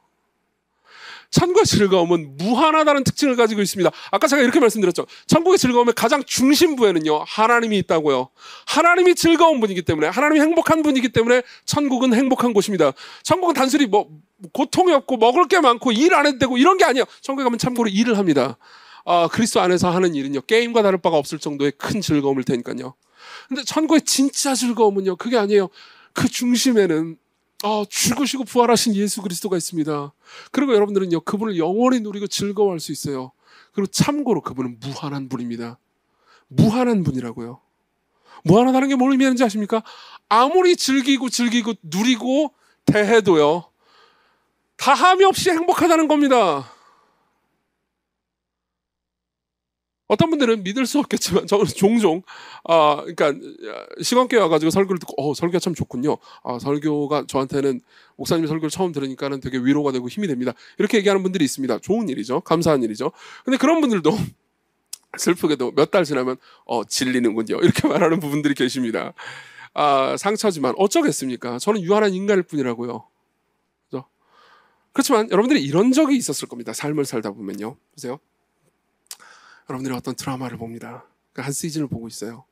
천국의 즐거움은 무한하다는 특징을 가지고 있습니다. 아까 제가 이렇게 말씀드렸죠. 천국의 즐거움의 가장 중심부에는요, 하나님이 있다고요. 하나님이 즐거운 분이기 때문에, 하나님이 행복한 분이기 때문에 천국은 행복한 곳입니다. 천국은 단순히 뭐 고통이 없고 먹을 게 많고 일 안 해도 되고 이런 게 아니에요. 천국에 가면 참고로 일을 합니다. 그리스도 안에서 하는 일은요, 게임과 다를 바가 없을 정도의 큰 즐거움일 테니까요. 근데 천국의 진짜 즐거움은요, 그게 아니에요. 그 중심에는 죽으시고 부활하신 예수 그리스도가 있습니다. 그리고 여러분들은요, 그분을 영원히 누리고 즐거워할 수 있어요. 그리고 참고로 그분은 무한한 분입니다. 무한한 분이라고요. 무한하다는 게 뭘 의미하는지 아십니까? 아무리 즐기고 누리고 대해도요, 다함이 없이 행복하다는 겁니다. 어떤 분들은 믿을 수 없겠지만 저는 종종 그러니까 시간교회 와가지고 설교를 듣고 설교가 참 좋군요. 설교가 저한테는 목사님 설교를 처음 들으니까는 되게 위로가 되고 힘이 됩니다. 이렇게 얘기하는 분들이 있습니다. 좋은 일이죠. 감사한 일이죠. 근데 그런 분들도 슬프게도 몇 달 지나면 질리는군요. 이렇게 말하는 부분들이 계십니다. 상처지만 어쩌겠습니까? 저는 유한한 인간일 뿐이라고요. 그렇죠? 그렇지만 여러분들이 이런 적이 있었을 겁니다. 삶을 살다 보면요. 보세요. 여러분들이 어떤 드라마를 봅니다. 한 시즌을 보고 있어요.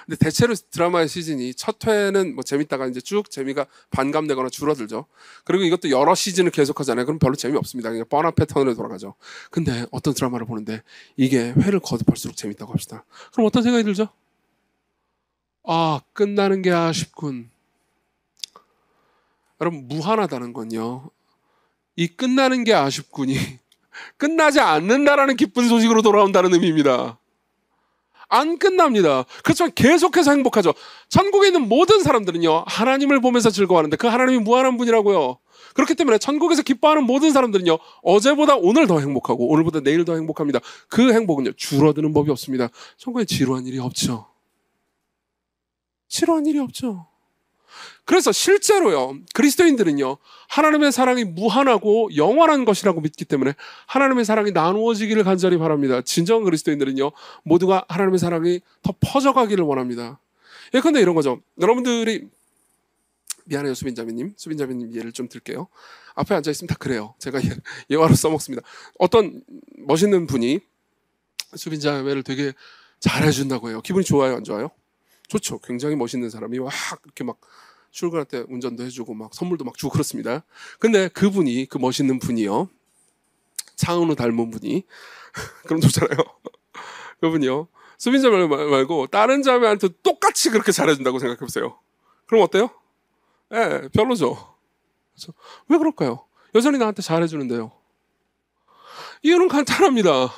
근데 대체로 드라마의 시즌이 첫 회는 뭐 재밌다가 이제 쭉 재미가 반감되거나 줄어들죠. 그리고 이것도 여러 시즌을 계속하잖아요. 그럼 별로 재미없습니다. 그냥 뻔한 패턴으로 돌아가죠. 근데 어떤 드라마를 보는데 이게 회를 거듭할수록 재밌다고 합시다. 그럼 어떤 생각이 들죠? 끝나는 게 아쉽군. 여러분, 무한하다는 건요, 이 끝나는 게 아쉽군이 끝나지 않는다라는 기쁜 소식으로 돌아온다는 의미입니다. 안 끝납니다. 그렇지만 계속해서 행복하죠. 천국에 있는 모든 사람들은요, 하나님을 보면서 즐거워하는데 그 하나님이 무한한 분이라고요. 그렇기 때문에 천국에서 기뻐하는 모든 사람들은요, 어제보다 오늘 더 행복하고 오늘보다 내일 더 행복합니다. 그 행복은요, 줄어드는 법이 없습니다. 천국에 지루한 일이 없죠. 지루한 일이 없죠. 그래서 실제로요, 그리스도인들은요, 하나님의 사랑이 무한하고 영원한 것이라고 믿기 때문에 하나님의 사랑이 나누어지기를 간절히 바랍니다. 진정한 그리스도인들은요, 모두가 하나님의 사랑이 더 퍼져가기를 원합니다. 예컨대 이런 거죠. 여러분들이, 미안해요, 수빈자매님 예를 좀 들게요. 앞에 앉아있으면 다 그래요. 제가 예화로 써먹습니다. 어떤 멋있는 분이 수빈자매를 되게 잘해준다고 해요. 기분이 좋아요, 안 좋아요? 좋죠. 굉장히 멋있는 사람이 이렇게 막 출근할 때 운전도 해주고 막 선물도 막 주고 그렇습니다. 근데 그분이, 그 멋있는 분이요, 차은우 닮은 분이 그럼 좋잖아요. 그분이요, 수빈자 말고 다른 자매한테 똑같이 그렇게 잘해준다고 생각해보세요. 그럼 어때요? 별로죠. 그렇죠? 왜 그럴까요? 여전히 나한테 잘해주는데요. 이유는 간단합니다.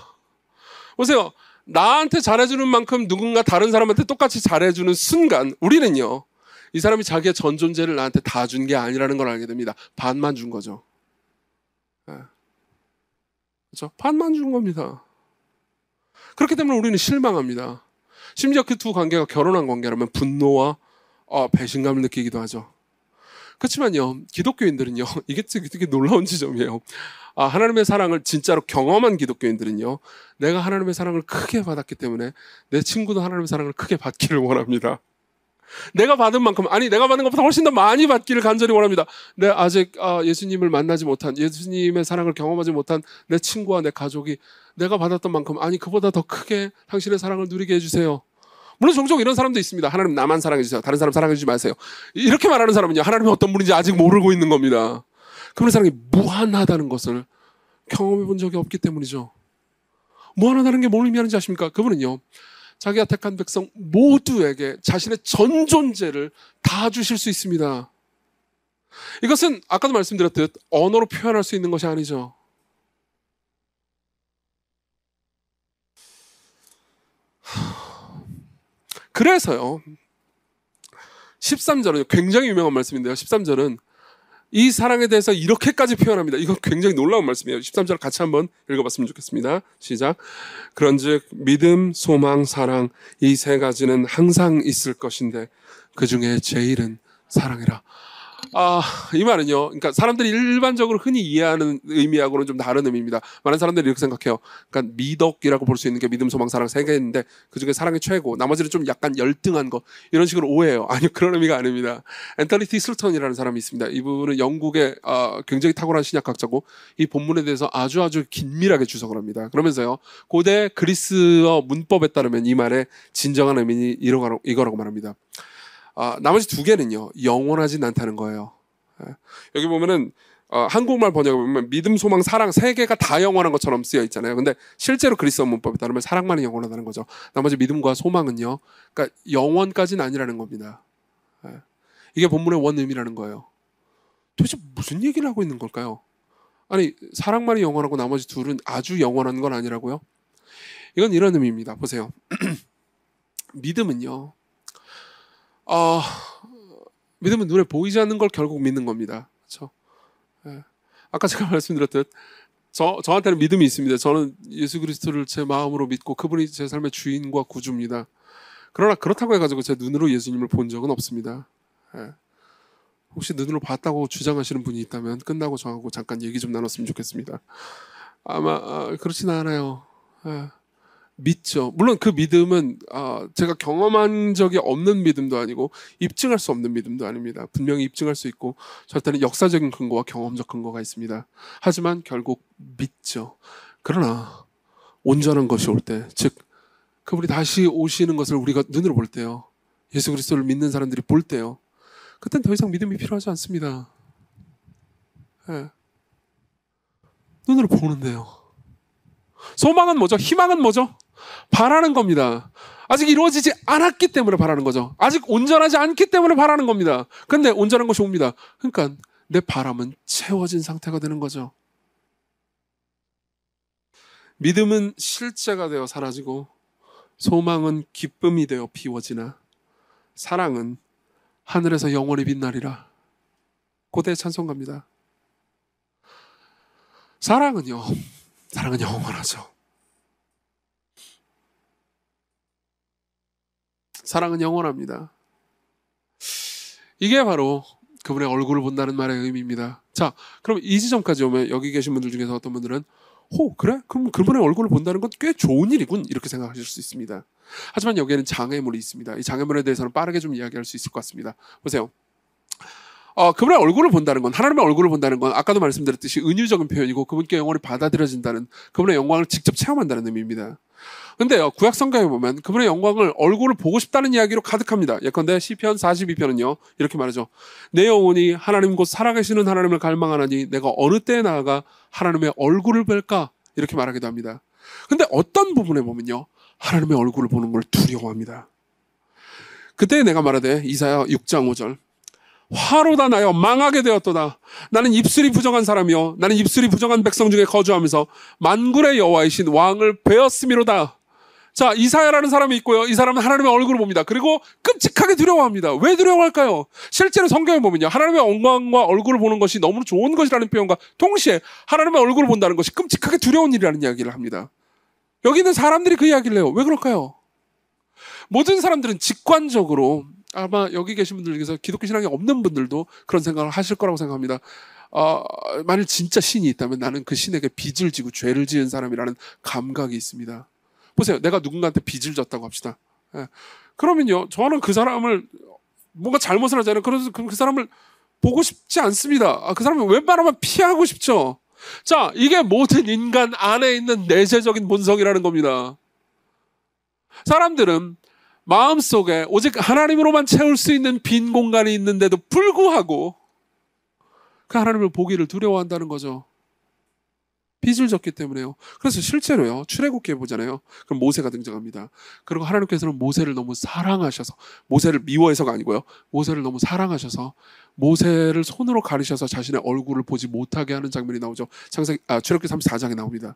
보세요. 나한테 잘해주는 만큼 누군가 다른 사람한테 똑같이 잘해주는 순간 우리는요, 이 사람이 자기의 전 존재를 나한테 다 준 게 아니라는 걸 알게 됩니다. 반만 준 거죠. 그렇죠? 반만 준 겁니다. 그렇기 때문에 우리는 실망합니다. 심지어 그 두 관계가 결혼한 관계라면 분노와 배신감을 느끼기도 하죠. 그렇지만요, 기독교인들은요, 이게 되게 놀라운 지점이에요. 하나님의 사랑을 진짜로 경험한 기독교인들은요, 내가 하나님의 사랑을 크게 받았기 때문에 내 친구도 하나님의 사랑을 크게 받기를 원합니다. 내가 받은 만큼, 내가 받은 것보다 훨씬 더 많이 받기를 간절히 원합니다. 아직 예수님을 만나지 못한, 예수님의 사랑을 경험하지 못한 내 친구와 내 가족이 내가 받았던 만큼, 그보다 더 크게 당신의 사랑을 누리게 해주세요. 물론 종종 이런 사람도 있습니다. 하나님 나만 사랑해주세요. 다른 사람 사랑해주지 마세요. 이렇게 말하는 사람은요, 하나님이 어떤 분인지 아직 모르고 있는 겁니다. 그분의 사랑이 무한하다는 것을 경험해 본 적이 없기 때문이죠. 무한하다는 게 뭘 의미하는지 아십니까? 그분은요, 자기가 택한 백성 모두에게 자신의 전 존재를 다 주실 수 있습니다. 이것은 아까도 말씀드렸듯 언어로 표현할 수 있는 것이 아니죠. 그래서요, 13절은 굉장히 유명한 말씀인데요. 13절은 이 사랑에 대해서 이렇게까지 표현합니다. 이건 굉장히 놀라운 말씀이에요. 13절 같이 한번 읽어봤으면 좋겠습니다. 시작. 그런즉 믿음, 소망, 사랑, 이 세 가지는 항상 있을 것인데 그 중에 제일은 사랑이라. 이 말은요, 그러니까 사람들이 일반적으로 흔히 이해하는 의미하고는 좀 다른 의미입니다. 많은 사람들이 이렇게 생각해요. 그러니까 미덕이라고 볼 수 있는 게 믿음, 소망, 사랑 세 개인데 그 중에 사랑이 최고, 나머지는 좀 약간 열등한 것, 이런 식으로 오해해요. 아니요, 그런 의미가 아닙니다. 앤서니 티슬턴이라는 사람이 있습니다. 이분은 영국의 굉장히 탁월한 신약학자고 이 본문에 대해서 아주 긴밀하게 주석을 합니다. 그러면서요, 고대 그리스어 문법에 따르면 이 말의 진정한 의미는 이거라고 말합니다. 나머지 두 개는요, 영원하진 않다는 거예요. 여기 보면은 한국말 번역에 보면 믿음, 소망, 사랑 세 개가 다 영원한 것처럼 쓰여 있잖아요. 근데 실제로 그리스어 문법에 따르면 사랑만이 영원하다는 거죠. 나머지 믿음과 소망은요, 그러니까 영원까지는 아니라는 겁니다. 이게 본문의 원 의미라는 거예요. 도대체 무슨 얘기를 하고 있는 걸까요? 사랑만이 영원하고 나머지 둘은 아주 영원한 건 아니라고요? 이건 이런 의미입니다. 보세요. 믿음은요, 믿음은 눈에 보이지 않는 걸 결국 믿는 겁니다. 그렇죠? 아까 제가 말씀드렸듯 저한테는 믿음이 있습니다. 저는 예수 그리스도를 제 마음으로 믿고 그분이 제 삶의 주인과 구주입니다. 그러나 그렇다고 해가지고 제 눈으로 예수님을 본 적은 없습니다. 예. 혹시 눈으로 봤다고 주장하시는 분이 있다면 끝나고 저하고 잠깐 얘기 좀 나눴으면 좋겠습니다. 아마 그렇진 않아요. 예. 믿죠. 물론 그 믿음은 제가 경험한 적이 없는 믿음도 아니고 입증할 수 없는 믿음도 아닙니다. 분명히 입증할 수 있고 저한테는 역사적인 근거와 경험적 근거가 있습니다. 하지만 결국 믿죠. 그러나 온전한 것이 올 때, 즉 그분이 다시 오시는 것을 우리가 눈으로 볼 때요, 예수 그리스도를 믿는 사람들이 볼 때요, 그땐 더 이상 믿음이 필요하지 않습니다. 예. 눈으로 보는데요. 소망은 뭐죠? 희망은 뭐죠? 바라는 겁니다. 아직 이루어지지 않았기 때문에 바라는 거죠. 아직 온전하지 않기 때문에 바라는 겁니다. 근데 온전한 것이 옵니다. 그러니까 내 바람은 채워진 상태가 되는 거죠. 믿음은 실제가 되어 사라지고 소망은 기쁨이 되어 비워지나 사랑은 하늘에서 영원히 빛나리라. 고대의 찬송가입니다. 사랑은 영원하죠. 사랑은 영원합니다. 이게 바로 그분의 얼굴을 본다는 말의 의미입니다. 자, 그럼 이 지점까지 오면 여기 계신 분들 중에서 어떤 분들은 그래? 그럼 그분의 얼굴을 본다는 건 꽤 좋은 일이군, 이렇게 생각하실 수 있습니다. 하지만 여기에는 장애물이 있습니다. 이 장애물에 대해서는 빠르게 좀 이야기할 수 있을 것 같습니다. 보세요. 그분의 얼굴을 본다는 건, 하나님의 얼굴을 본다는 건 아까도 말씀드렸듯이 은유적인 표현이고 그분께 영원히 받아들여진다는, 그분의 영광을 직접 체험한다는 의미입니다. 근데요, 구약 성경에 보면 그분의 영광을, 얼굴을 보고 싶다는 이야기로 가득합니다. 예컨대 시편 42편은요 이렇게 말하죠. 내 영혼이 하나님 곧 살아계시는 하나님을 갈망하나니 내가 어느 때에 나아가 하나님의 얼굴을 뵐까, 이렇게 말하기도 합니다. 근데 어떤 부분에 보면요, 하나님의 얼굴을 보는 걸 두려워합니다. 그때 내가 말하되, 이사야 6장 5절, 화로다 나여 망하게 되었도다. 나는 입술이 부정한 사람이요 나는 입술이 부정한 백성 중에 거주하면서 만군의 여호와이신 왕을 배었음이로다. 자, 이사야라는 사람이 있고요, 이 사람은 하나님의 얼굴을 봅니다. 그리고 끔찍하게 두려워합니다. 왜 두려워할까요? 실제로 성경에 보면요, 하나님의 영광과 얼굴을 보는 것이 너무 좋은 것이라는 표현과 동시에 하나님의 얼굴을 본다는 것이 끔찍하게 두려운 일이라는 이야기를 합니다. 여기 있는 사람들이 그 이야기를 해요. 왜 그럴까요? 모든 사람들은 직관적으로, 아마 여기 계신 분들 중에서 기독교 신앙이 없는 분들도 그런 생각을 하실 거라고 생각합니다. 만일 진짜 신이 있다면 나는 그 신에게 빚을 지고 죄를 지은 사람이라는 감각이 있습니다. 보세요. 내가 누군가한테 빚을 졌다고 합시다. 예. 그러면요, 저는 그 사람을, 뭔가 잘못을 하잖아요. 그래서 그 사람을 보고 싶지 않습니다. 그 사람을 웬만하면 피하고 싶죠. 자, 이게 모든 인간 안에 있는 내재적인 본성이라는 겁니다. 사람들은 마음속에 오직 하나님으로만 채울 수 있는 빈 공간이 있는데도 불구하고 그 하나님을 보기를 두려워한다는 거죠. 빚을 졌기 때문에요. 그래서 실제로요, 출애굽기에 보잖아요. 그럼 모세가 등장합니다. 그리고 하나님께서는 모세를 너무 사랑하셔서, 모세를 미워해서가 아니고요, 모세를 너무 사랑하셔서 모세를 손으로 가리셔서 자신의 얼굴을 보지 못하게 하는 장면이 나오죠. 출애굽기 34장에 나옵니다.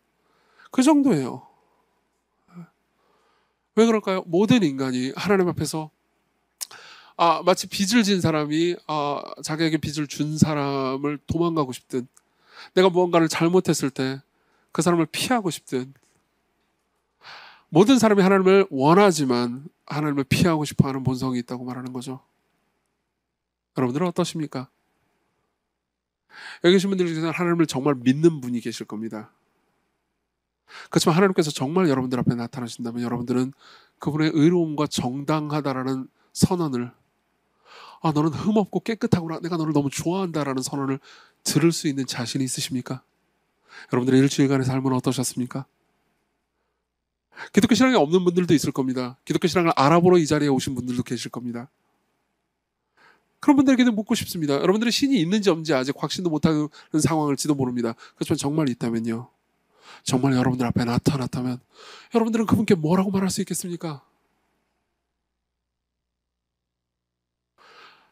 그 정도예요. 왜 그럴까요? 모든 인간이 하나님 앞에서 마치 빚을 진 사람이 자기에게 빚을 준 사람을 도망가고 싶든, 내가 무언가를 잘못했을 때 그 사람을 피하고 싶든, 모든 사람이 하나님을 원하지만 하나님을 피하고 싶어하는 본성이 있다고 말하는 거죠. 여러분들은 어떠십니까? 여기 계신 분들 중에서 하나님을 정말 믿는 분이 계실 겁니다. 그렇지만 하나님께서 정말 여러분들 앞에 나타나신다면 여러분들은 그분의 의로움과 정당하다라는 선언을, 너는 흠없고 깨끗하구나, 내가 너를 너무 좋아한다라는 선언을 들을 수 있는 자신이 있으십니까? 여러분들의 일주일간의 삶은 어떠셨습니까? 기독교 신앙이 없는 분들도 있을 겁니다. 기독교 신앙을 알아보러 이 자리에 오신 분들도 계실 겁니다. 그런 분들에게는 묻고 싶습니다. 여러분들의 신이 있는지 없는지 아직 확신도 못하는 상황일지도 모릅니다. 그렇지만 정말 있다면요, 정말 여러분들 앞에 나타났다면 여러분들은 그분께 뭐라고 말할 수 있겠습니까?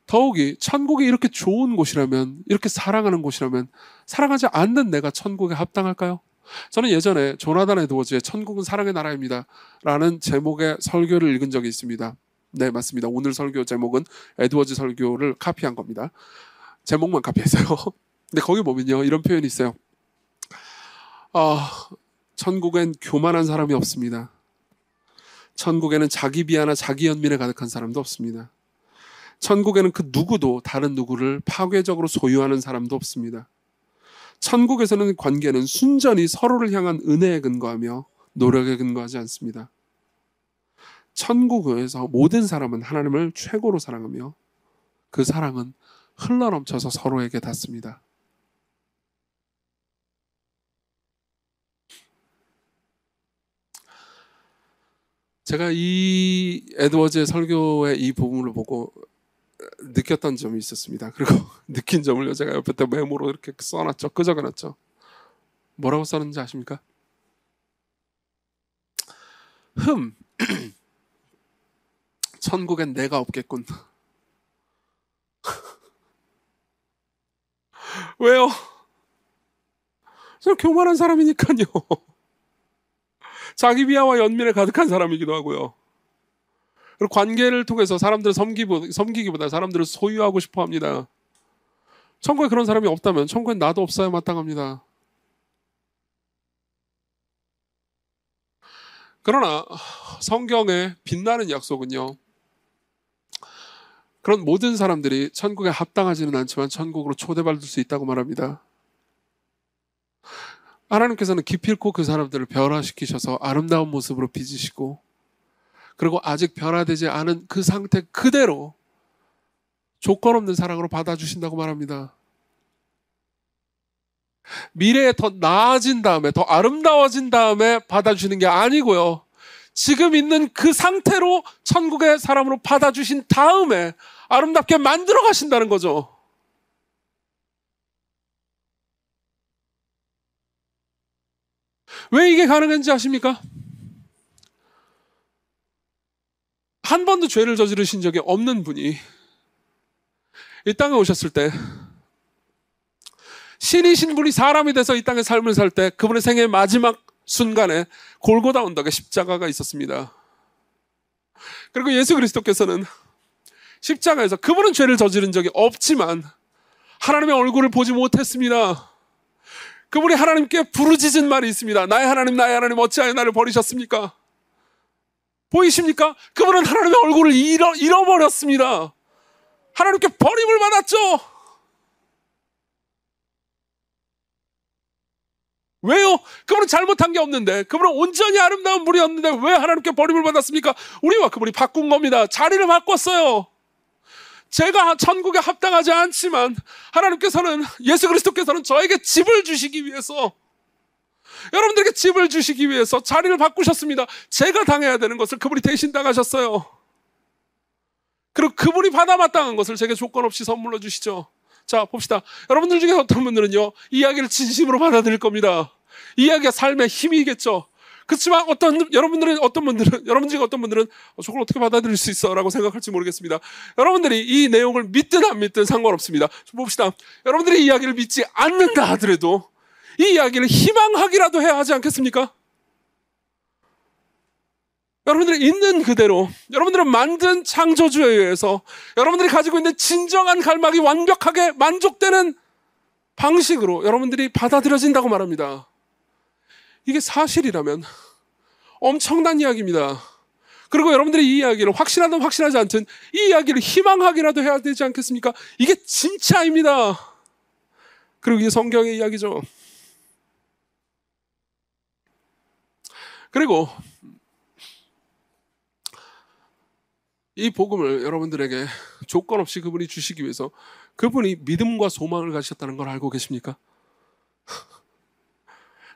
더욱이 천국이 이렇게 좋은 곳이라면, 이렇게 사랑하는 곳이라면 사랑하지 않는 내가 천국에 합당할까요? 저는 예전에 조나단 에드워즈의 천국은 사랑의 나라입니다 라는 제목의 설교를 읽은 적이 있습니다. 네, 맞습니다. 오늘 설교 제목은 에드워즈 설교를 카피한 겁니다. 제목만 카피했어요. 근데 거기 보면요, 이런 표현이 있어요. 천국엔 교만한 사람이 없습니다. 천국에는 자기 비하나 자기 연민에 가득한 사람도 없습니다. 천국에는 그 누구도 다른 누구를 파괴적으로 소유하는 사람도 없습니다. 천국에서는 관계는 순전히 서로를 향한 은혜에 근거하며 노력에 근거하지 않습니다. 천국에서 모든 사람은 하나님을 최고로 사랑하며 그 사랑은 흘러넘쳐서 서로에게 닿습니다. 제가 이 에드워즈의 설교의 이 부분을 보고 느꼈던 점이 있었습니다. 그리고 느낀 점을요, 제가 옆에 메모로 이렇게 써놨죠. 끄적여놨죠. 뭐라고 써놨는지 아십니까? 천국엔 내가 없겠군. 왜요? 저 교만한 사람이니까요. 자기 비하와 연민에 가득한 사람이기도 하고요. 그리고 관계를 통해서 사람들을 섬기기보다 사람들을 소유하고 싶어 합니다. 천국에 그런 사람이 없다면 천국엔 나도 없어야 마땅합니다. 그러나 성경의 빛나는 약속은요, 그런 모든 사람들이 천국에 합당하지는 않지만 천국으로 초대받을 수 있다고 말합니다. 하나님께서는 기필코 그 사람들을 변화시키셔서 아름다운 모습으로 빚으시고, 그리고 아직 변화되지 않은 그 상태 그대로 조건 없는 사랑으로 받아주신다고 말합니다. 미래에 더 나아진 다음에, 더 아름다워진 다음에 받아주시는 게 아니고요, 지금 있는 그 상태로 천국의 사람으로 받아주신 다음에 아름답게 만들어 가신다는 거죠. 왜 이게 가능한지 아십니까? 한 번도 죄를 저지르신 적이 없는 분이 이 땅에 오셨을 때, 신이신 분이 사람이 돼서 이 땅의 삶을 살 때 그분의 생애의 마지막 순간에 골고다 언덕에 십자가가 있었습니다. 그리고 예수 그리스도께서는 십자가에서, 그분은 죄를 저지른 적이 없지만 하나님의 얼굴을 보지 못했습니다. 그분이 하나님께 부르짖은 말이 있습니다. 나의 하나님 어찌하여 나를 버리셨습니까? 보이십니까? 그분은 하나님의 얼굴을 잃어버렸습니다. 하나님께 버림을 받았죠. 왜요? 그분은 잘못한 게 없는데, 그분은 온전히 아름다운 분이었는데 왜 하나님께 버림을 받았습니까? 우리와 그분이 바꾼 겁니다. 자리를 바꿨어요. 제가 천국에 합당하지 않지만 하나님께서는, 예수 그리스도께서는 저에게 집을 주시기 위해서, 여러분들에게 집을 주시기 위해서 자리를 바꾸셨습니다. 제가 당해야 되는 것을 그분이 대신 당하셨어요. 그리고 그분이 받아 마땅한 것을 제게 조건 없이 선물로 주시죠. 자, 봅시다. 여러분들 중에 어떤 분들은요, 이 이야기를 진심으로 받아들일 겁니다. 이 이야기가 삶의 힘이겠죠. 그렇지만 여러분 중에 어떤 분들은 저걸 어떻게 받아들일 수 있어? 라고 생각할지 모르겠습니다. 여러분들이 이 내용을 믿든 안 믿든 상관없습니다. 봅시다. 여러분들이 이 이야기를 믿지 않는다 하더라도 이 이야기를 희망하기라도 해야 하지 않겠습니까? 여러분들이 있는 그대로, 여러분들은 만든 창조주에 의해서 여러분들이 가지고 있는 진정한 갈망이 완벽하게 만족되는 방식으로 여러분들이 받아들여진다고 말합니다. 이게 사실이라면 엄청난 이야기입니다. 그리고 여러분들이 이 이야기를 확신하든 확신하지 않든 이 이야기를 희망하기라도 해야 되지 않겠습니까? 이게 진짜입니다. 그리고 이게 성경의 이야기죠. 그리고 이 복음을 여러분들에게 조건 없이 그분이 주시기 위해서 그분이 믿음과 소망을 가지셨다는 걸 알고 계십니까?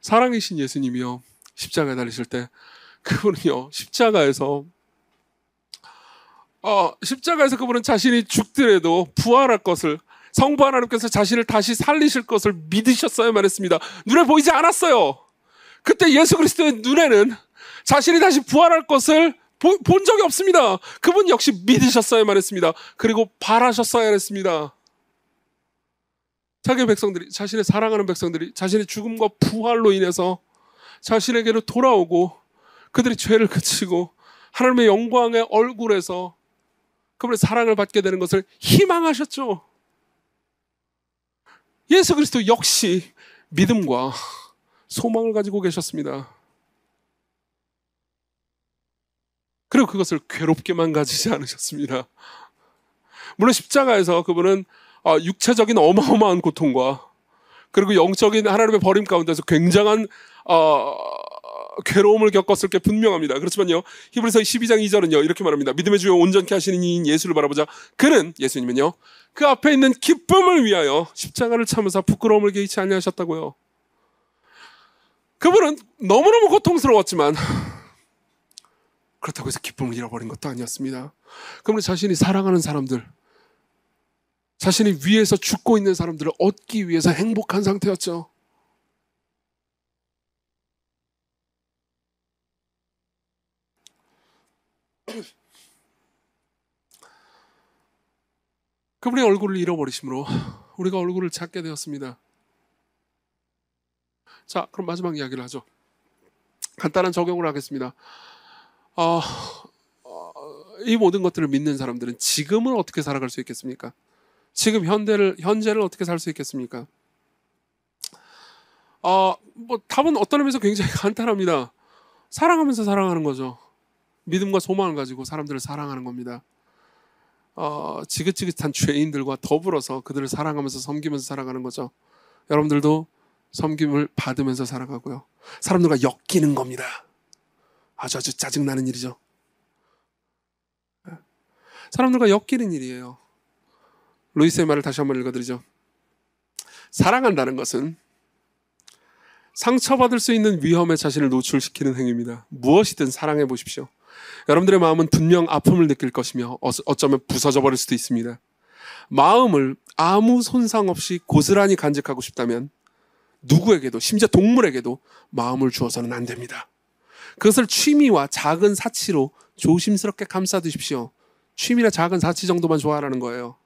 사랑이신 예수님이요, 십자가에 달리실 때 그분은요, 십자가에서 그분은 자신이 죽더라도 부활할 것을, 성부 하나님께서 자신을 다시 살리실 것을 믿으셨어야만 했습니다. 눈에 보이지 않았어요. 그때 예수 그리스도의 눈에는 자신이 다시 부활할 것을 본 적이 없습니다. 그분 역시 믿으셨어야만 했습니다. 그리고 바라셨어야 했습니다. 자기의 백성들이, 자신의 사랑하는 백성들이 자신의 죽음과 부활로 인해서 자신에게로 돌아오고 그들이 죄를 그치고 하나님의 영광의 얼굴에서 그분의 사랑을 받게 되는 것을 희망하셨죠. 예수 그리스도 역시 믿음과 소망을 가지고 계셨습니다. 그리고 그것을 괴롭게만 가지지 않으셨습니다. 물론 십자가에서 그분은 육체적인 어마어마한 고통과 그리고 영적인 하나님의 버림 가운데서 굉장한 괴로움을 겪었을 게 분명합니다. 그렇지만요, 히브리서 12장 2절은요 이렇게 말합니다. 믿음의 주요 온전케 하시는 이인 예수를 바라보자. 그는, 예수님은요, 그 앞에 있는 기쁨을 위하여 십자가를 참으사 부끄러움을 개의치 아니하셨다고요. 그분은 너무너무 고통스러웠지만 그렇다고 해서 기쁨을 잃어버린 것도 아니었습니다. 그분은 자신이 사랑하는 사람들, 자신이 위에서 죽고 있는 사람들을 얻기 위해서 행복한 상태였죠. 그분의 얼굴을 잃어버리심으로 우리가 얼굴을 찾게 되었습니다. 자, 그럼 마지막 이야기를 하죠. 간단한 적용을 하겠습니다. 이 모든 것들을 믿는 사람들은 지금을 어떻게 살아갈 수 있겠습니까? 지금 현재를 어떻게 살 수 있겠습니까? 답은 어떤 의미에서 굉장히 간단합니다. 사랑하면서 살아가는 거죠. 믿음과 소망을 가지고 사람들을 사랑하는 겁니다. 지긋지긋한 죄인들과 더불어서 그들을 사랑하면서 섬기면서 살아가는 거죠. 여러분들도 섬김을 받으면서 살아가고요. 사람들과 엮이는 겁니다. 아주 짜증나는 일이죠. 사람들과 엮이는 일이에요. 루이스의 말을 다시 한번 읽어드리죠. 사랑한다는 것은 상처받을 수 있는 위험에 자신을 노출시키는 행위입니다. 무엇이든 사랑해 보십시오. 여러분들의 마음은 분명 아픔을 느낄 것이며 어쩌면 부서져 버릴 수도 있습니다. 마음을 아무 손상 없이 고스란히 간직하고 싶다면 누구에게도, 심지어 동물에게도 마음을 주어서는 안 됩니다. 그것을 취미와 작은 사치로 조심스럽게 감싸두십시오. 취미나 작은 사치 정도만 좋아하라는 거예요.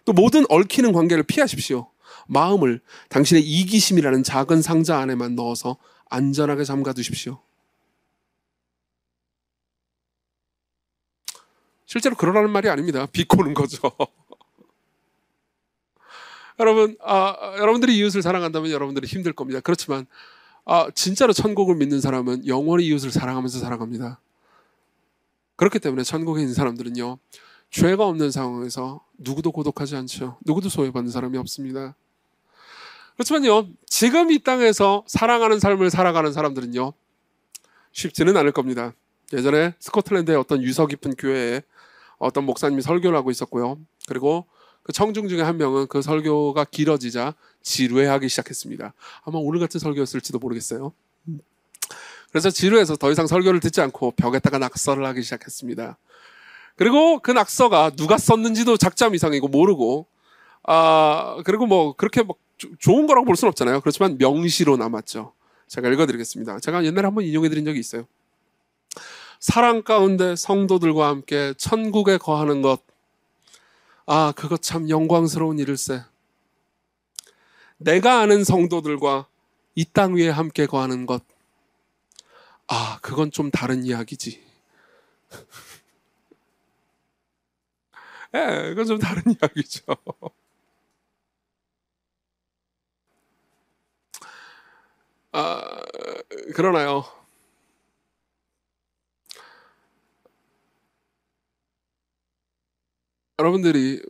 또 모든 얽히는 관계를 피하십시오. 마음을 당신의 이기심이라는 작은 상자 안에만 넣어서 안전하게 잠가두십시오. 실제로 그러라는 말이 아닙니다. 비꼬는 거죠. 여러분, 여러분들이 이웃을 사랑한다면 여러분들이 힘들 겁니다. 그렇지만 진짜로 천국을 믿는 사람은 영원히 이웃을 사랑하면서 살아갑니다. 그렇기 때문에 천국에 있는 사람들은요, 죄가 없는 상황에서 누구도 고독하지 않죠. 누구도 소외받는 사람이 없습니다. 그렇지만요, 지금 이 땅에서 사랑하는 삶을 살아가는 사람들은요, 쉽지는 않을 겁니다. 예전에 스코틀랜드의 어떤 유서 깊은 교회에 어떤 목사님이 설교를 하고 있었고요. 그리고 그 청중 중에 한 명은 그 설교가 길어지자 지루해하기 시작했습니다. 아마 오늘 같은 설교였을지도 모르겠어요. 그래서 지루해서 더 이상 설교를 듣지 않고 벽에다가 낙서를 하기 시작했습니다. 그리고 그 낙서가 누가 썼는지도 작자음 이상이고 모르고, 그리고 뭐 그렇게 뭐 좋은 거라고 볼 수는 없잖아요. 그렇지만 명시로 남았죠. 제가 읽어드리겠습니다. 제가 옛날에 한번 인용해드린 적이 있어요. 사랑 가운데 성도들과 함께 천국에 거하는 것, 그거 참 영광스러운 일일세. 내가 아는 성도들과 이 땅 위에 함께 거하는 것, 그건 좀 다른 이야기지. 그건 좀 다른 이야기죠. 그러나요? 여러분들이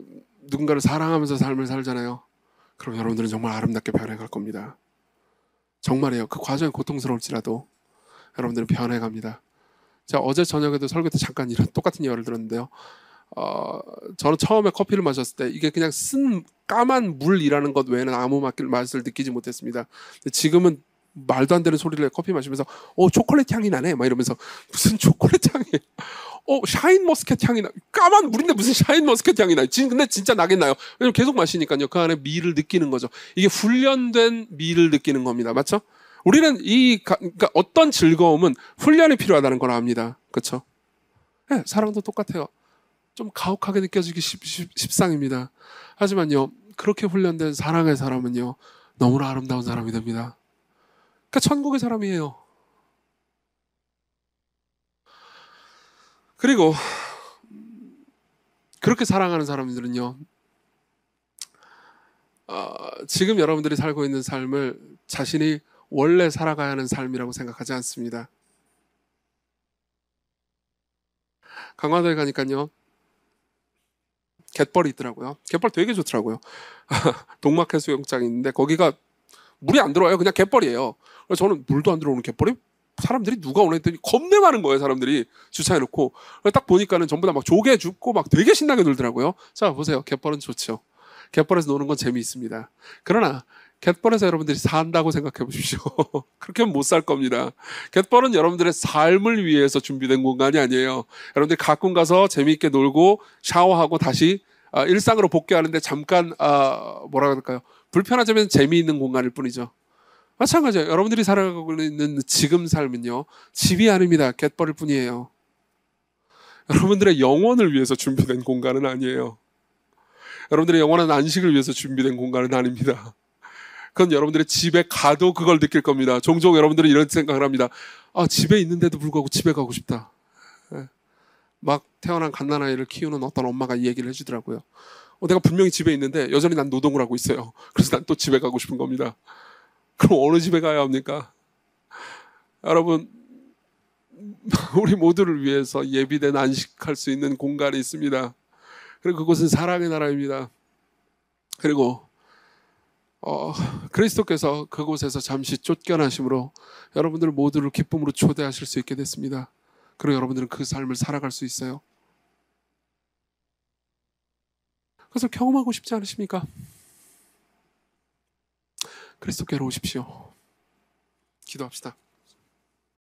누군가를 사랑하면서 삶을 살잖아요. 그럼 여러분들은 정말 아름답게 변해갈 겁니다. 정말이에요. 그 과정이 고통스러울지라도 여러분들은 변해갑니다. 제가 어제 저녁에도 설교 때 잠깐 이런 똑같은 예화를 들었는데요. 저는 처음에 커피를 마셨을 때 이게 그냥 쓴 까만 물이라는 것 외에는 아무 맛을 느끼지 못했습니다. 근데 지금은 말도 안 되는 소리를 커피 마시면서 초콜릿 향이 나네 막 이러면서 무슨 초콜릿 향이에요. 샤인 머스켓 향이 나. 까만 물인데 무슨 샤인 머스켓 향이 나. 근데 진짜 나겠나요? 왜냐면 계속 마시니까요. 그 안에 미를 느끼는 거죠. 이게 훈련된 미를 느끼는 겁니다. 맞죠? 우리는 그러니까 어떤 즐거움은 훈련이 필요하다는 걸 압니다. 그렇죠? 네, 사랑도 똑같아요. 좀 가혹하게 느껴지기 십상입니다. 하지만요, 그렇게 훈련된 사랑의 사람은요, 너무나 아름다운 사람이 됩니다. 그러니까 천국의 사람이에요. 그리고 그렇게 사랑하는 사람들은요, 지금 여러분들이 살고 있는 삶을 자신이 원래 살아가야 하는 삶이라고 생각하지 않습니다. 강화도에 가니까요, 갯벌이 있더라고요. 갯벌 되게 좋더라고요. 동막해수욕장이 있는데 거기가 물이 안 들어와요. 그냥 갯벌이에요. 그래서 저는 물도 안 들어오는 갯벌이 사람들이 누가 오나 했더니 겁내 많은 거예요. 사람들이 주차해놓고. 딱 보니까는 전부 다 막 조개 줍고 막 되게 신나게 놀더라고요. 자, 보세요. 갯벌은 좋죠. 갯벌에서 노는 건 재미있습니다. 그러나 갯벌에서 여러분들이 산다고 생각해 보십시오. 그렇게 하면 못 살 겁니다. 갯벌은 여러분들의 삶을 위해서 준비된 공간이 아니에요. 여러분들이 가끔 가서 재미있게 놀고 샤워하고 다시 일상으로 복귀하는데 잠깐 뭐라 그럴까요? 불편하자면 재미있는 공간일 뿐이죠. 마찬가지예요. 여러분들이 살아가고 있는 지금 삶은요, 집이 아닙니다. 갯벌일 뿐이에요. 여러분들의 영혼을 위해서 준비된 공간은 아니에요. 여러분들의 영원한 안식을 위해서 준비된 공간은 아닙니다. 그건 여러분들의 집에 가도 그걸 느낄 겁니다. 종종 여러분들은 이런 생각을 합니다. 집에 있는데도 불구하고 집에 가고 싶다. 막 태어난 갓난아이를 키우는 어떤 엄마가 이 얘기를 해주더라고요. 내가 분명히 집에 있는데 여전히 난 노동을 하고 있어요. 그래서 난 또 집에 가고 싶은 겁니다. 그럼 어느 집에 가야 합니까? 여러분, 우리 모두를 위해서 예비된 안식할 수 있는 공간이 있습니다. 그리고 그곳은 사랑의 나라입니다. 그리고 그리스도께서 그곳에서 잠시 쫓겨나심으로 여러분들 모두를 기쁨으로 초대하실 수 있게 됐습니다. 그리고 여러분들은 그 삶을 살아갈 수 있어요. 그래서 경험하고 싶지 않으십니까? 그리스도께로 오십시오. 기도합시다.